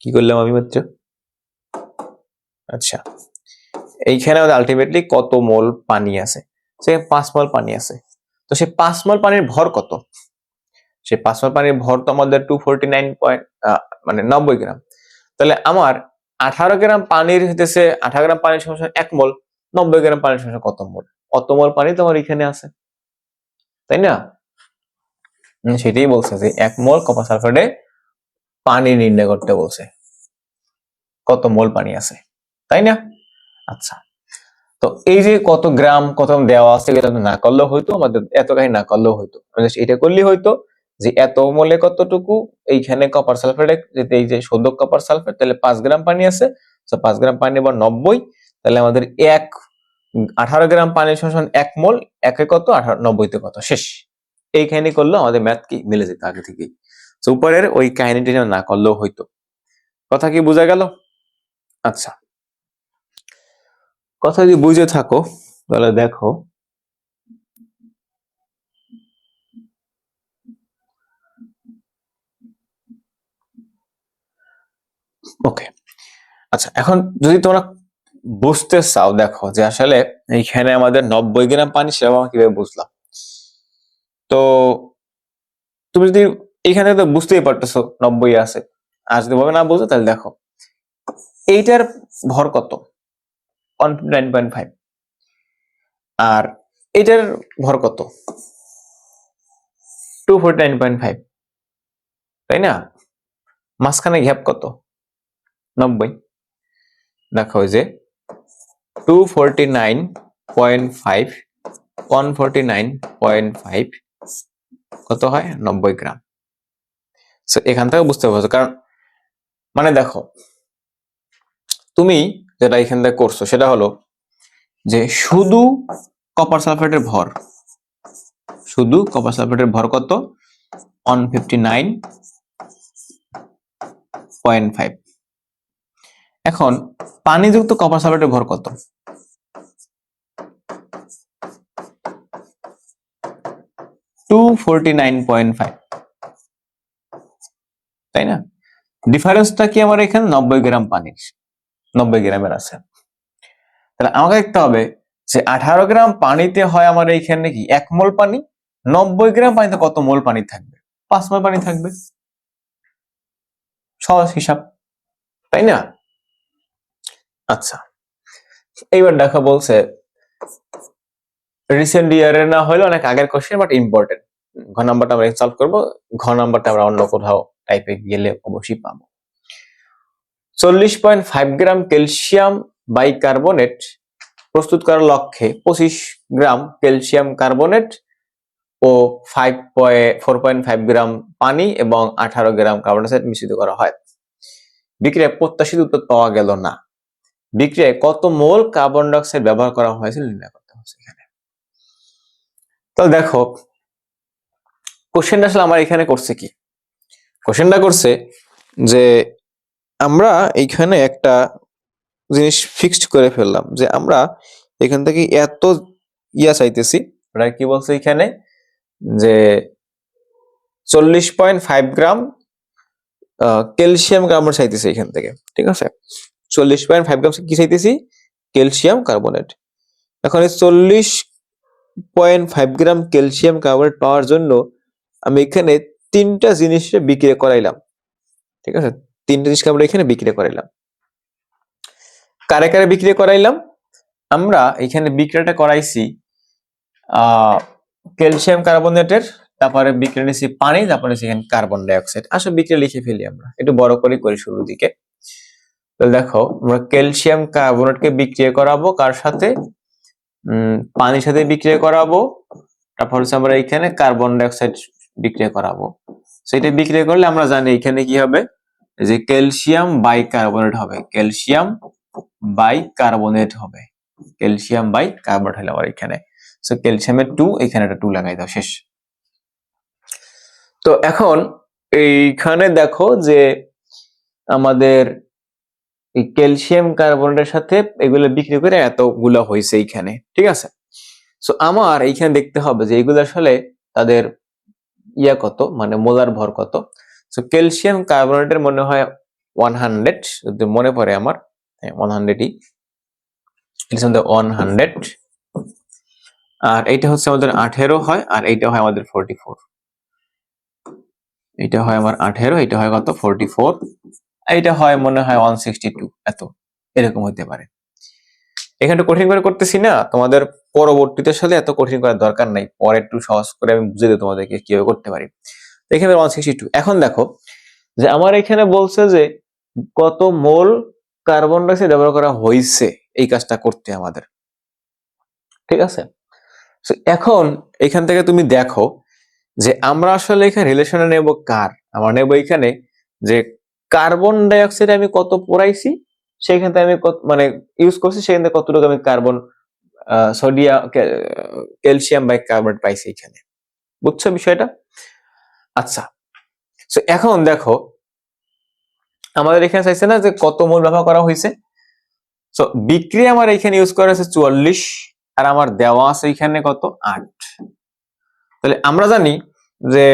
কি করলাম আমি মাত্র? আচ্ছা, এইখানে আমাদের আলটিমেটলি কত মোল পানি আছে? সে 5 মোল পানি আছে। তো সেই 5 মোল পানির ভর কত? সেই 5 মোল পানির ভর তো আমাদের 249 মানে 90 গ্রাম। তাহলে আমার 18 গ্রাম পানির হইতেছে 18 গ্রাম পানির সমান 1 মোল, 90 গ্রাম পানির সমান কত মোল? অত মোল পানি তোমার এখানে আছে, তাই না? সেটাই বলছে যে 1 মোল কপার সালফেটে পানি নির্ণয় করতে বলছে, কত মোল পানি আছে, তাই না? আচ্ছা, তো এই যে কত গ্রাম কত দেওয়া আছে এটা না করলেও হয়তো, আমাদের এত কাহিনী না করলেও হয়তো, এটা করলেই হয়তো যে এত মোলে কতটুকু এইখানে কপার সালফেটে, যেতে এই যে শুদ্ধ কপার সালফেট, তাহলে 5 গ্রাম পানি আছে। তো 5 গ্রাম পানি বা 90, তাহলে আমাদের 18 গ্রাম পানির সমান 1 মোল। 1 এ কত? 90 তে কত? শেষ। এই কাহিনী করলে আমাদের ম্যাথ কি মিলে যেত আগে থেকেই। তো উপরের ওই কাহিনীটি না করলেও হয়তো। কথা কি বোঝা গেল? আচ্ছা, কথা যদি বুঝে থাকো তাহলে দেখো ওকে। আচ্ছা, এখন যদি তোমরা বুঝতে চাও, দেখো যে আসলে এইখানে আমাদের 90 গ্রাম পানি, সেটা আমরা কিভাবে বুঝলাম? তো তুমি যদি এখানে তো বুঝতেই পারতেছো 90 আছে, আর যদি ভাবে না বুঝো তাহলে দেখো এইটার ভর কত? 159.5। আর এইটার ভর কত? 249.5, তাই না? মাঝখানে গ্যাপ কত? 90। দেখো যে 249.5 149.5 কত হয় 90 গ্রাম। সো এখান থেকে বুঝতে পারছো, কারণ মানে দেখো তুমি যেটা এখান থেকে করছো সেটা হলো যে শুধু কপার সালফেটের ভর, শুধু কপার সালফেটের ভর কত 159.5। এখন পানিযুক্ত কপার সালফেটের ভর কত, 249.5, তাই না? ডিফারেন্সটা কি আমার এখানে 90 গ্রাম পানির, 90 গ্রামের আছে। তাহলে আমাকে দেখতে হবে যে 18 গ্রাম পানিতে হয় আমার এইখানে কি 1 মোল পানি, 90 গ্রাম পানিতে কত মোল পানি থাকবে, 5 মোল পানি থাকবে। সহজ হিসাব, তাই না? আচ্ছা, এইবার দেখা বলছে রিসেন্ট ইয়ারে না হলে অনেক আগের কোশ্চেন, বাট ইম্পর্টেন্ট। ঘ নাম্বারটা আমরা সলভ করব, ঘ নাম্বারটা আমরা অন্য কোথাও টাইপে গেলে অবশ্যই পাবো। 40.5 গ্রাম ক্যালসিয়াম বাইকার্বনেট প্রস্তুত করার লক্ষ্যে 25 গ্রাম ক্যালসিয়াম কার্বনেট ও 4.5 গ্রাম পানি এবং 18 গ্রাম কার্বন ডাইঅক্সাইড মিশ্রিত করা হয়। বিক্রিয়ায় প্রত্যাশিত উত্তর পাওয়া গেল না। বিক্রিয়ায় কত মোল কার্বন ডাইঅক্সাইড ব্যবহার করা হয়েছিল নির্ণয় করতে হবে এখানে। তো দেখো কোশ্চেনটা আসলে আমার এখানে করছে কি, কোশ্চেনটা করছে যে আমরা এইখানে একটা জিনিস ফিক্সড করে ফেললাম যে আমরা এখান থেকে এত চাইতেছি। ওরা কি বলছে এখানে যে 40.5 গ্রাম ক্যালসিয়াম কার্বনেট চাইতেছি এখান থেকে, ঠিক আছে? 40.5 গ্রাম কি চাইতেছি, ক্যালসিয়াম কার্বনেট। এখন এই 40.5 গ্রাম ক্যালসিয়াম কার্বনেট পাওয়ার জন্য আমি এখানে 3টা জিনিসে বিক্রিয়া করাইলাম, ঠিক আছে? 3টা জিনিসকে আমরা এখানে বিক্রিয়া করাইলাম। কারে কারে বিক্রিয়া করাইলাম? আমরা এখানে বিক্রিয়াটা করাইছি ক্যালসিয়াম কার্বনেটের, তারপরে বিক্রিয়া নিয়েছি পানি, তারপরে এখানে কার্বন ডাইঅক্সাইড। আসলে বিক্রিয়া লিখে ফেলি আমরা, একটু বড় করে করি শুরুর দিকে। তো দেখো আমরা ক্যালসিয়াম কার্বনেটকে বিক্রিয়া করাবো কার সাথে, পানির সাথে বিক্রিয়া করাবো, তারপর হচ্ছে আমরা এখানে কার্বন ডাইঅক্সাইড বিক্রিয়া করাবো। সেটা বিক্রিয়া করলে আমরা জানি এখানে কি হবে, যে ক্যালসিয়াম বাইকার্বনেট হবে, ক্যালসিয়াম বাইকার্বনেট হবে, ক্যালসিয়াম বাইকার্বনেট হলো আমার এখানে। সো ক্যালসিয়ামের 2, এখানে একটা 2 লাগাই দাও, শেষ। তো এখন এইখানে দেখো যে আমাদের এই ক্যালসিয়াম কার্বনেটের সাথে এগুলো বিক্রি করে এতগুলো হয়েছে এইখানে, ঠিক আছে? সো আমার এইখানে দেখতে হবে যে এগুলো আসলে তাদের কত, মানে মোলার ভর কত। সো ক্যালসিয়াম কার্বনেটের মনে হয় 100, যদি মনে পড়ে আমার, 100ই, 100। আর এইটা হচ্ছে আমাদের 18 হয়, আর এইটা হয় আমাদের 44। এটা হয় আমার 18, এটা হয় কত 44, এইটা হয় মনে হয় 162, এত এরকম হতে পারে। এখানে কঠিন করে করতেছি না, তোমাদের পরবর্তীতে সাথে এত কঠিন করার দরকার নাই, পরে একটু সহজ করে আমি বুঝিয়ে দেব তোমাদেরকে কিভাবে করতে পারি। এখানে 162। এখন দেখো যে আমার এখানে বলছে যে কত মোল কার্বন ডাইঅক্সাইড ব্যবহার করা হয়েছে এই কাজটা করতে আমাদের, ঠিক আছে? এখন এখান থেকে তুমি দেখো যে আমরা আসলে এখানে রিলেশনে নেব কার, আমরা নেব এখানে যে কার্বন ডাইঅক্সাইড আমি কত পড়াইছি সেখান থেকে আমি মানে ইউজ করছি, সেখান থেকে কতটুকু আমি কার্বন সোডিয়াম ক্যালসিয়াম বাইকার্বনেট পাইছি এখানে। বুঝছো বিষয়টা? আচ্ছা, সো এখন দেখো আমাদের এখানে চাইছে না যে কত মোল ব্যবহার করা হয়েছে। সো বিক্রিয়া আমার এখানে ইউজ করা আছে 44, আর আমার দেওয়া আছে এখানে কত 8। তাহলে আমরা জানি যে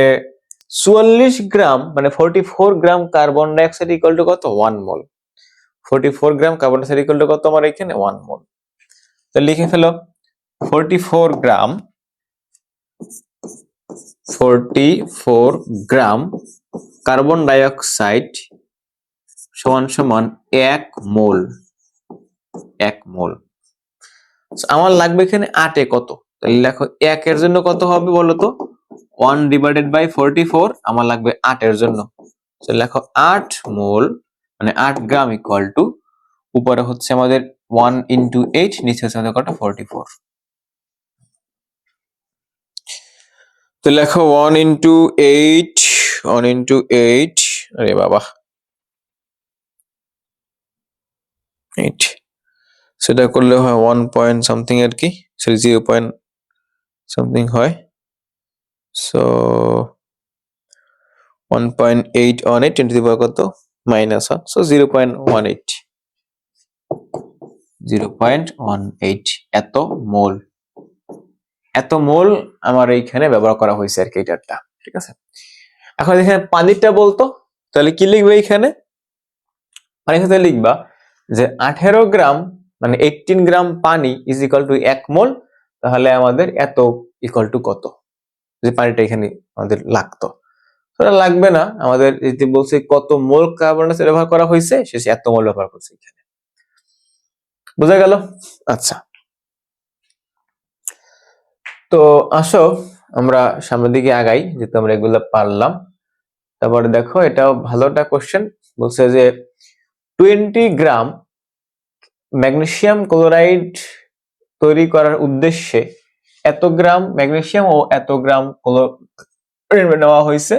44 গ্রাম মানে 44 গ্রাম কার্বন ডাইঅক্সাইড ইকুয়াল টু কত 1 মোল। 44 গ্রাম কার্বন ডাইঅক্সাইড ইকুয়াল টু কত আমার এখানে 1 মোল। তো লিখে ফেলো 44 গ্রাম কার্বন ডাইঅক্সাইড সমান সমান 1 মোল, 1 মোল। আমার লাগবে এখানে 8 এ কত, তাহলে দেখো 1 এর জন্য কত হবে বলো তো, 1 ডিভাইডেড বাই 44, আমার লাগবে 8 এর জন্য। তো লেখো 8 মোল মানে 8 গ্রাম ইকুয়াল টু উপরে হচ্ছে আমাদের 1 ইন্টু 8, নিচে হচ্ছে আমাদের কত 44। তো লেখো 1 ইন্টু 8, 1 ইন্টু 8, আরে বাবা 8, সেটা করলে হয় 1 পয়েন্ট সামথিং আর কি, সরি 0 পয়েন্ট সামথিং হয়। So 1.8 on 8 10 to the power কত -1, সো 0.18, 0.18 এত মোল, এত মোল আমার এইখানে ব্যবহার করা হয়েছে আর কি এটারটা, ঠিক আছে। এখন এখানে পানিটা বলতো, তাহলে কি লিখবে এখানে, পানির সাথে লিখবা যে 18 গ্রাম মানে 18 গ্রাম পানি ইজ ইকুয়াল টু 1 মোল, তাহলে আমাদের এত ইকুয়াল টু কত, যে পানিটা এখানে আমাদের লাগতো। সেটা লাগবে না, আমাদের যদি বলছে কত মোল কার্বন ডাইঅক্সাইড ব্যবহার করা হয়েছে, সে এত মোল ব্যবহার করছে এখানে, বুঝা গেল। আচ্ছা, তো আসো আমরা সামনের দিকে আগাই, যেহেতু আমরা এগুলো পারলাম। তারপরে দেখো এটাও ভালো একটা কোশ্চেন, বলছে যে 20 গ্রাম ম্যাগনেসিয়াম ক্লোরাইড তৈরি করার উদ্দেশ্যে এত গ্রাম ম্যাগনেসিয়াম ও এত গ্রাম ক্লোরাইড নেওয়া হয়েছে,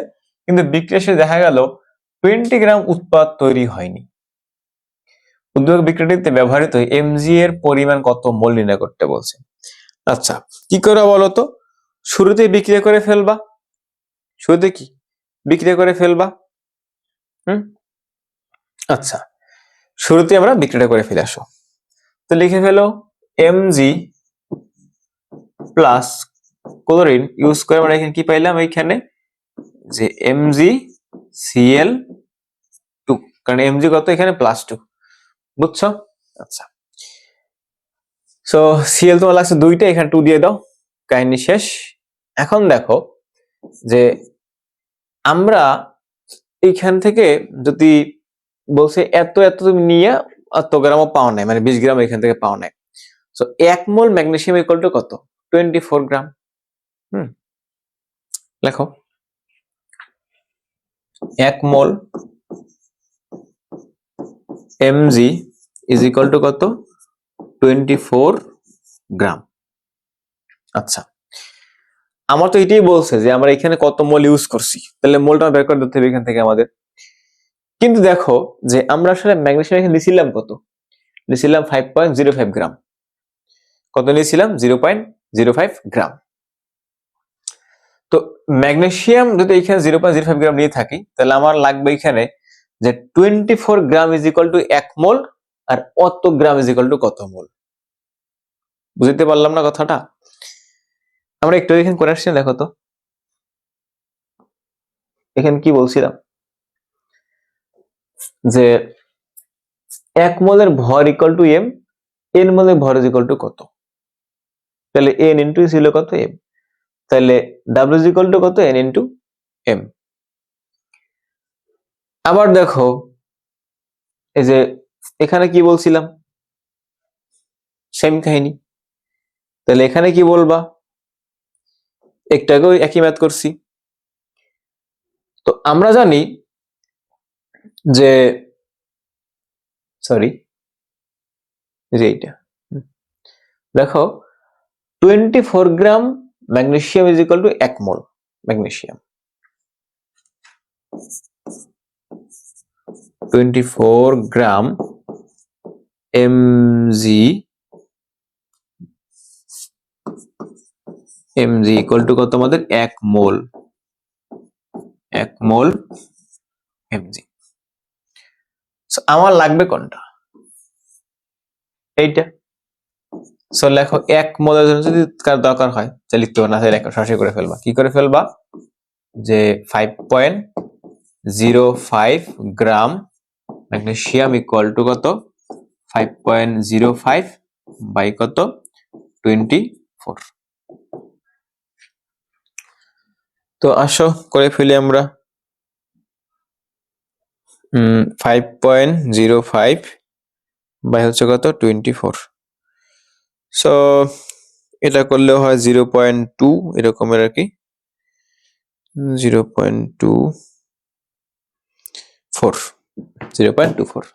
কিন্তু বিক্রিয়া শেষে দেখা গেল 20 গ্রাম উৎপাদ তৈরি হয়নি। উদ্যোগ বিক্রিয়াটিতে ব্যবহৃত এমজি এর পরিমাণ কত মোল নির্ণয় করতে বলছে। আচ্ছা, কি করে বলতো, শুরুতে বিক্রিয়া করে ফেলবা, শুরুতে কি বিক্রিয়া করে ফেলবা। আচ্ছা, শুরুতে আমরা বিক্রিয়া করে ফেলে আসো, তো লিখে ফেলো এমজি প্লাস ক্লোরিন ইউজ করে আমরা এখানে কি পাইলাম, এইখানে যে এমজি সিএল 2, কারণ এমজি কত এখানে +2, বুঝছো। আচ্ছা, সো সিএল তোমার লাগছে 2টা, এখানে 2 দিয়ে দাও, কাহিনী শেষ। এখন দেখো যে আমরা এইখান থেকে যদি বলছে এত এত তুমি নিয়ে এত গ্রামও পাও নাই, মানে 20 গ্রাম এখান থেকে পাও নাই, so 1 mole magnesium equal to কত 24 গ্রাম। লেখো 1 মোল এমজি ইজ ইকুয়াল টু কত 24 গ্রাম। আচ্ছা, আমার তো এটাই বলছে যে আমরা এখানে কত মোল ইউজ করছি, তাহলে মোলটা বের করে দিতে হবে এখান থেকে আমাদের। কিন্তু দেখো যে আমরা আসলে ম্যাগনেসিয়াম এখানে নিছিলাম কত, নিছিলাম 5.05 গ্রাম, কত নিয়েছিলাম 0.05 গ্রাম। তো ম্যাগনেসিয়াম যদি এখানে 0.05 গ্রাম নিয়ে থাকি, তাহলে আমার লাগবে এখানে যে 24 গ্রাম ইজ ইকুয়াল টু 1 মোল, আর অত গ্রাম ইজ ইকুয়াল টু কত মোল। বুঝতে পারলাম না কথাটা, আমরা একটু এখানে করে আসছি, দেখো তো এখানে কি বলছিলাম যে 1 মোলের ভর ইকুয়াল টু এম, এন মোলের ভর ইজ ইকুয়াল টু কত, তাহলে এন ইন্টু ছিল কত এম, তাহলে ডাব্লিউ ইজ ইকুয়াল টু কত এন ইন্টু এম। আবার দেখো এই যে এখানে কি বলছিলাম, সেম কাহিনী, তাহলে এখানে কি বলবা, একটু আগেও একই ম্যাথ করছি। তো আমরা জানি যে সরি এইটা দেখো 24 gram magnesium is equal to 1 mole magnesium, 24 gram Mg equal to কত আমাদের 1 মোল, 1 মোল এমজি। আমার লাগবে কোনটা, এইটা। সো লেখো 1 মোলের জন্য যদি কার দরকার হয় তাহলে লিখতে পারো, না তাহলে সরাসরি করে ফেলবা। কি করে ফেলবা, যে 5.05 গ্রাম ম্যাগনেসিয়াম ইকুয়াল টু কত 5.05 বাই কত 24। তো আসো করে ফেলি আমরা, 5.05 বাই হচ্ছে কত 24। সো এটা করলেও হয় 0.2 এরকমের আর কি, 0.24।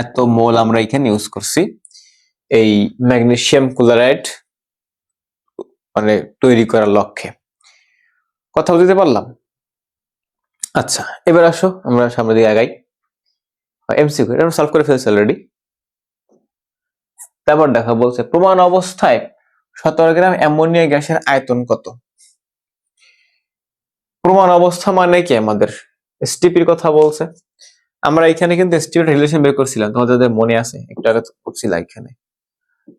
এত মোল আমরা এখানে ইউজ করছি এই ম্যাগনেসিয়াম ক্লোরাইড মানে তৈরি করার লক্ষ্যে। কথা বুঝতে পারলাম? আচ্ছা, এবার আসো আমরা সামনে দিকে আগাই। এমসিকিউ এটা সলভ করে ফেলছি অলরেডি। তারপর দেখা বলছে প্রমাণ অবস্থায় 17 গ্রাম অ্যামোনিয়া গ্যাসের আয়তন কত? প্রমাণ অবস্থা মানে কি আমাদের এসটিপির কথা বলছে। আমরা এখানে কিন্তু এসটিপির রিলেশন বের করছিলাম, তোমাদের মনে আছে? একটু আগে করছিলাম। এখানে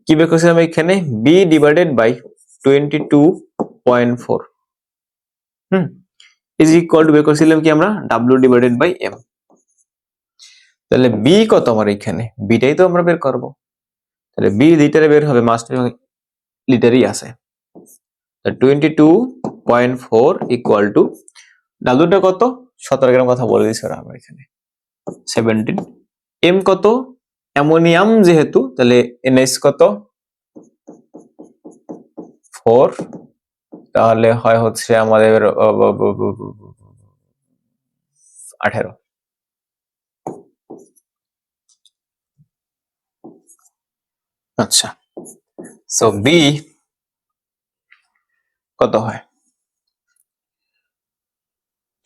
কি বের করছিলাম? এখানে B divided by 22.4 is equal to বের করছিলাম কি আমরা ডাব্লিউ ডিভাইডেড বাই এম। তাহলে বি কত আমার এখানে? বিটাই তো আমরা বের করব। তাহলে বি লিটারে বের হবে, মাস্ট লিটারই আছে। 22.4 ইকুয়াল টু ডাব্লিউটা কত? 17 গ্রাম কথা বলে দিয়েছে আমরা এখানে 17। এম কত? অ্যামোনিয়াম যেহেতু, তাহলে এনএইচ কত? 4। তাহলে হয় হচ্ছে আমাদের 18। আচ্ছা, সো বি কত হয়?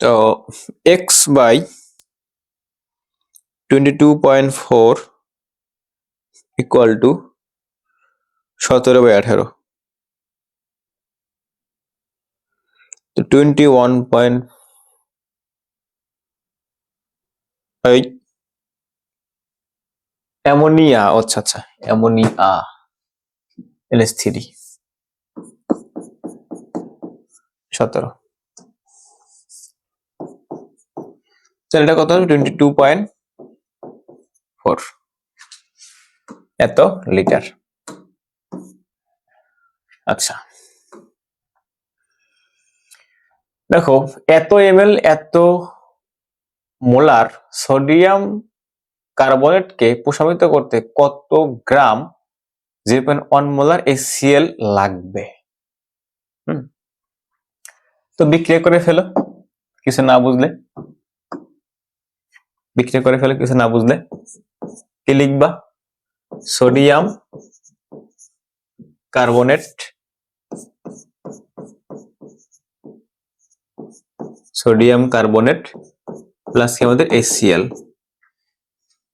তো এক্স বাই 22.4 ইকুয়াল টু 17/18। তো 21.8 অ্যামোনিয়া। আচ্ছা আচ্ছা, অ্যামোনিয়া NH3 17। তাহলে এটা কত হবে? 22.4 এত লিটার। আচ্ছা দেখো, এত এমএল এত মোলার সোডিয়াম কার্বনেটকে প্রশমিত করতে কত গ্রাম 0.1 মোলার HCl লাগবে? তো বিক্রিয়া করে ফেলো কিছু না বুঝলে, বিক্রিয়া করে ফেলো কিছু না বুঝলে। কি লিখবা? সোডিয়াম কার্বনেট প্লাস কি আমাদের HCl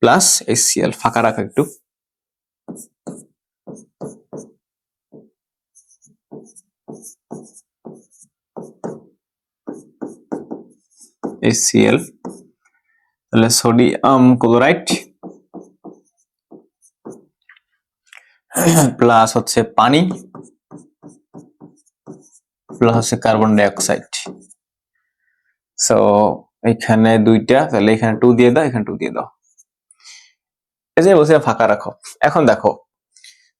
প্লাস HCl ফাঁকা রাখা একটু। HCl তাহলে সোডিয়াম ক্লোরাইড প্লাস হচ্ছে পানি প্লাস হচ্ছে কার্বন ডাই অক্সাইড। সো এখানে দুইটা, তাহলে এখানে 2 দিয়ে দাও, এখানে 2 দিয়ে দাও। এই যে বলছিলাম ফাঁকা রাখো। এখন দেখো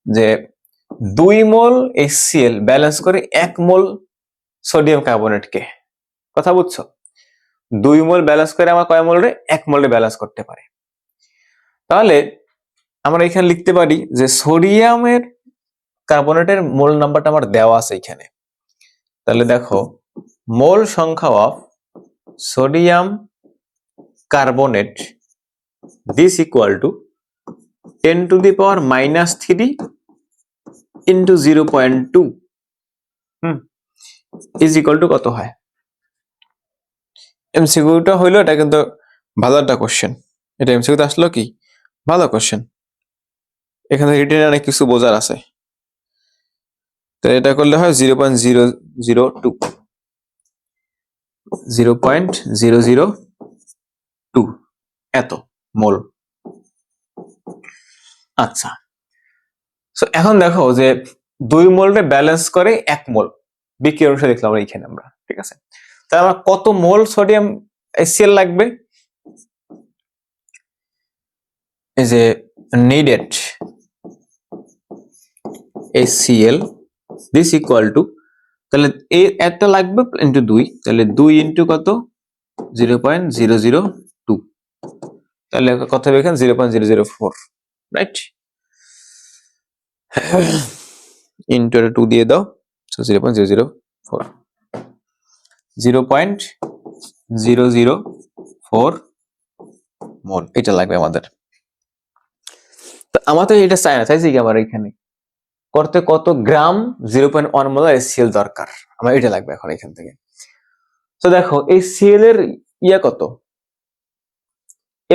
যে 2 মোল HCl ব্যালেন্স করে 1 মোল সোডিয়াম কার্বনেটকে, কথা বুঝছো? 2 মোল ব্যালেন্স করে আমার কয় মোল রে? 1 মোলে ব্যালেন্স করতে পারে। তাহলে আমরা এখানে লিখতে পারি যে সোডিয়ামের কার্বনেটের মোল নাম্বারটা আমার দেওয়া আছে এখানে। তাহলে দেখো মোল সংখ্যা of sodium carbonate this equal two 10⁻³ into 0.2 is equal to কত হয়? এমসিকিউটা হইলো, এটা কিন্তু ভালো একটা কোশ্চেন। এটা এমসিকিউতে আসলো কি ভালো কোশ্চেন, এখানে রিটেনে অনেক কিছু বোঝার আছে। তো এটা করলে হয় 0.002 0.002 এত মোল। আচ্ছা, সো এখন দেখো যে 2 মোলরে ব্যালেন্স করে 1 মোল বিক্রিয়া অনুসারে দেখলাম এইখানে আমরা, ঠিক আছে? তাহলে আমার কত মোল সোডিয়াম HCl লাগবে? এই যে needed HCl this equal to, তাহলে এই একটা লাগবে ইন্টু 2, তাহলে 2 ইন্টু কত? 0.002, তাহলে কত হবে এখানে? 0.004, রাইট? ইন্টু 2 দিয়ে দাও, সো 0.004 0.004 মোল এটা লাগবে আমাদের। আমাদের এটা চাই না, চাইছি কি আমার এখানে করতে কত গ্রাম 0.1 মোলার HCl দরকার, আমার এটা লাগবে এখন এখান থেকে। তো দেখো এই Cl এর ইয়া কত,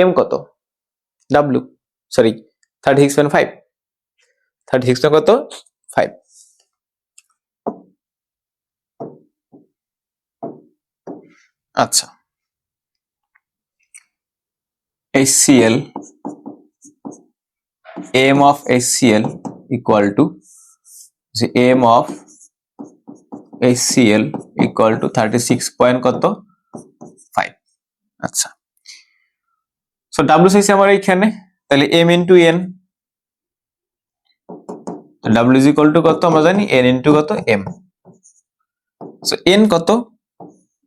এম কত, ডাব্লিউ সরি 36.5, 36 না কত 5। আচ্ছা HCl, m of HCl equal to যে m of HCl equal to 36 point কত 5। আচ্ছা সো ডাব্লিউ চাইছে আমার এইখানে, তাহলে m into n, W is equal to কত আমরা জানি n ইন্টু কত m। সো n কত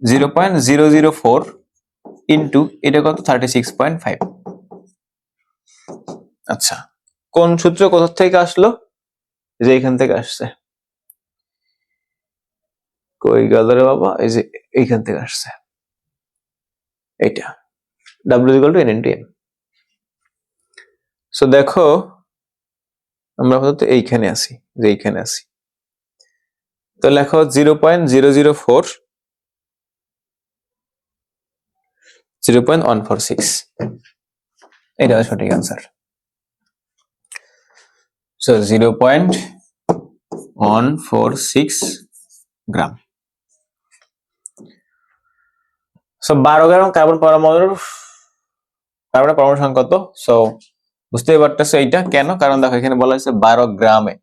0.004 ইন্টু এটা কত 36.5। আচ্ছা কোন সূত্র কোথা থেকে আসলো, যে এখান থেকে আসছে, কই গেল রে বাবা, এই যে এইখান থেকে আসছে এইটা, w equal to n into m। So দেখো আমরা আপাতত এইখানে আছি, যে এইখানে আছি, তো লেখো 0.004 0.146, এটা সঠিক আনসার। সো 0.146 গ্রাম। সো 12 গ্রাম কার্বনের পরমাণুর সংখ্যা কত? সো বুঝতেই পারতেছো এইটা কেন, কারণ দেখো এখানে বলা হয়েছে 12 গ্রামে।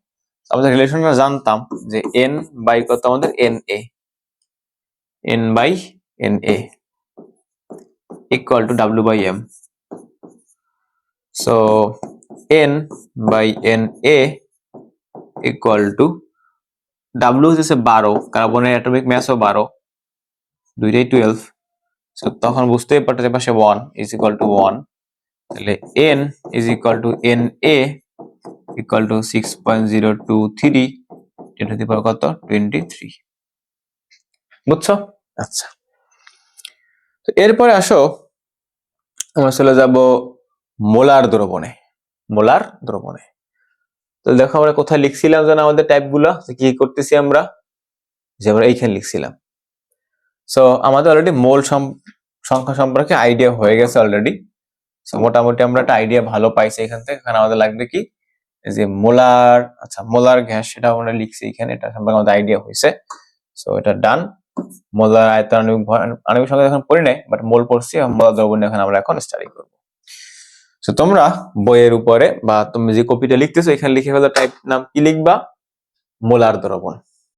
আমাদের রিলেশনটা জানতাম যে n বাই কত আমাদের n by na equal to w by m। So n by na equal to w হচ্ছে 12, কার্বনের অ্যাটমিক মাসও 12, দুইটাই 12। সো তখন বুঝতেই পারতেছে পাশে 1 ইজ ইকুয়াল টু 1, তাহলে n is equal to na equal to 6.023 10 to the power কত 23। বুঝছো? আচ্ছা তো এরপরে আসো আমরা চলে যাব মোলার দ্রবণে। মোলার দ্রবণে তো দেখো আমরা কোথায় লিখছিলাম যেন আমাদের টাইপ গুলা, কি করতেছি আমরা, যে আমরা এইখানে লিখছিলাম। সো আমাদের অলরেডি মোল সংখ্যা সম্পর্কে আইডিয়া হয়ে গেছে অলরেডি। সো মোটামুটি আমরা একটা আইডিয়া ভালো পাইছি এখান থেকে। এখানে আমাদের লাগবে কি, যে মোলার, আচ্ছা মোলার গ্যাস সেটা আমরা লিখছি এখানে, এটা সম্পর্কে আমাদের আইডিয়া হয়েছে। সো এটা ডান। মোলার আয়তন আণবিক সংখ্যা এখন পড়ি নাই, বাট মোল পড়ছি, এবং মোলার দ্রবণ এখন আমরা এখন স্টাডি করব। সো তোমরা বইয়ের উপরে বা তুমি যে কপিটা লিখতেছো এখানে লিখে ফেলো টাইপ নাম কি লিখবা, মোলার দ্রবণ।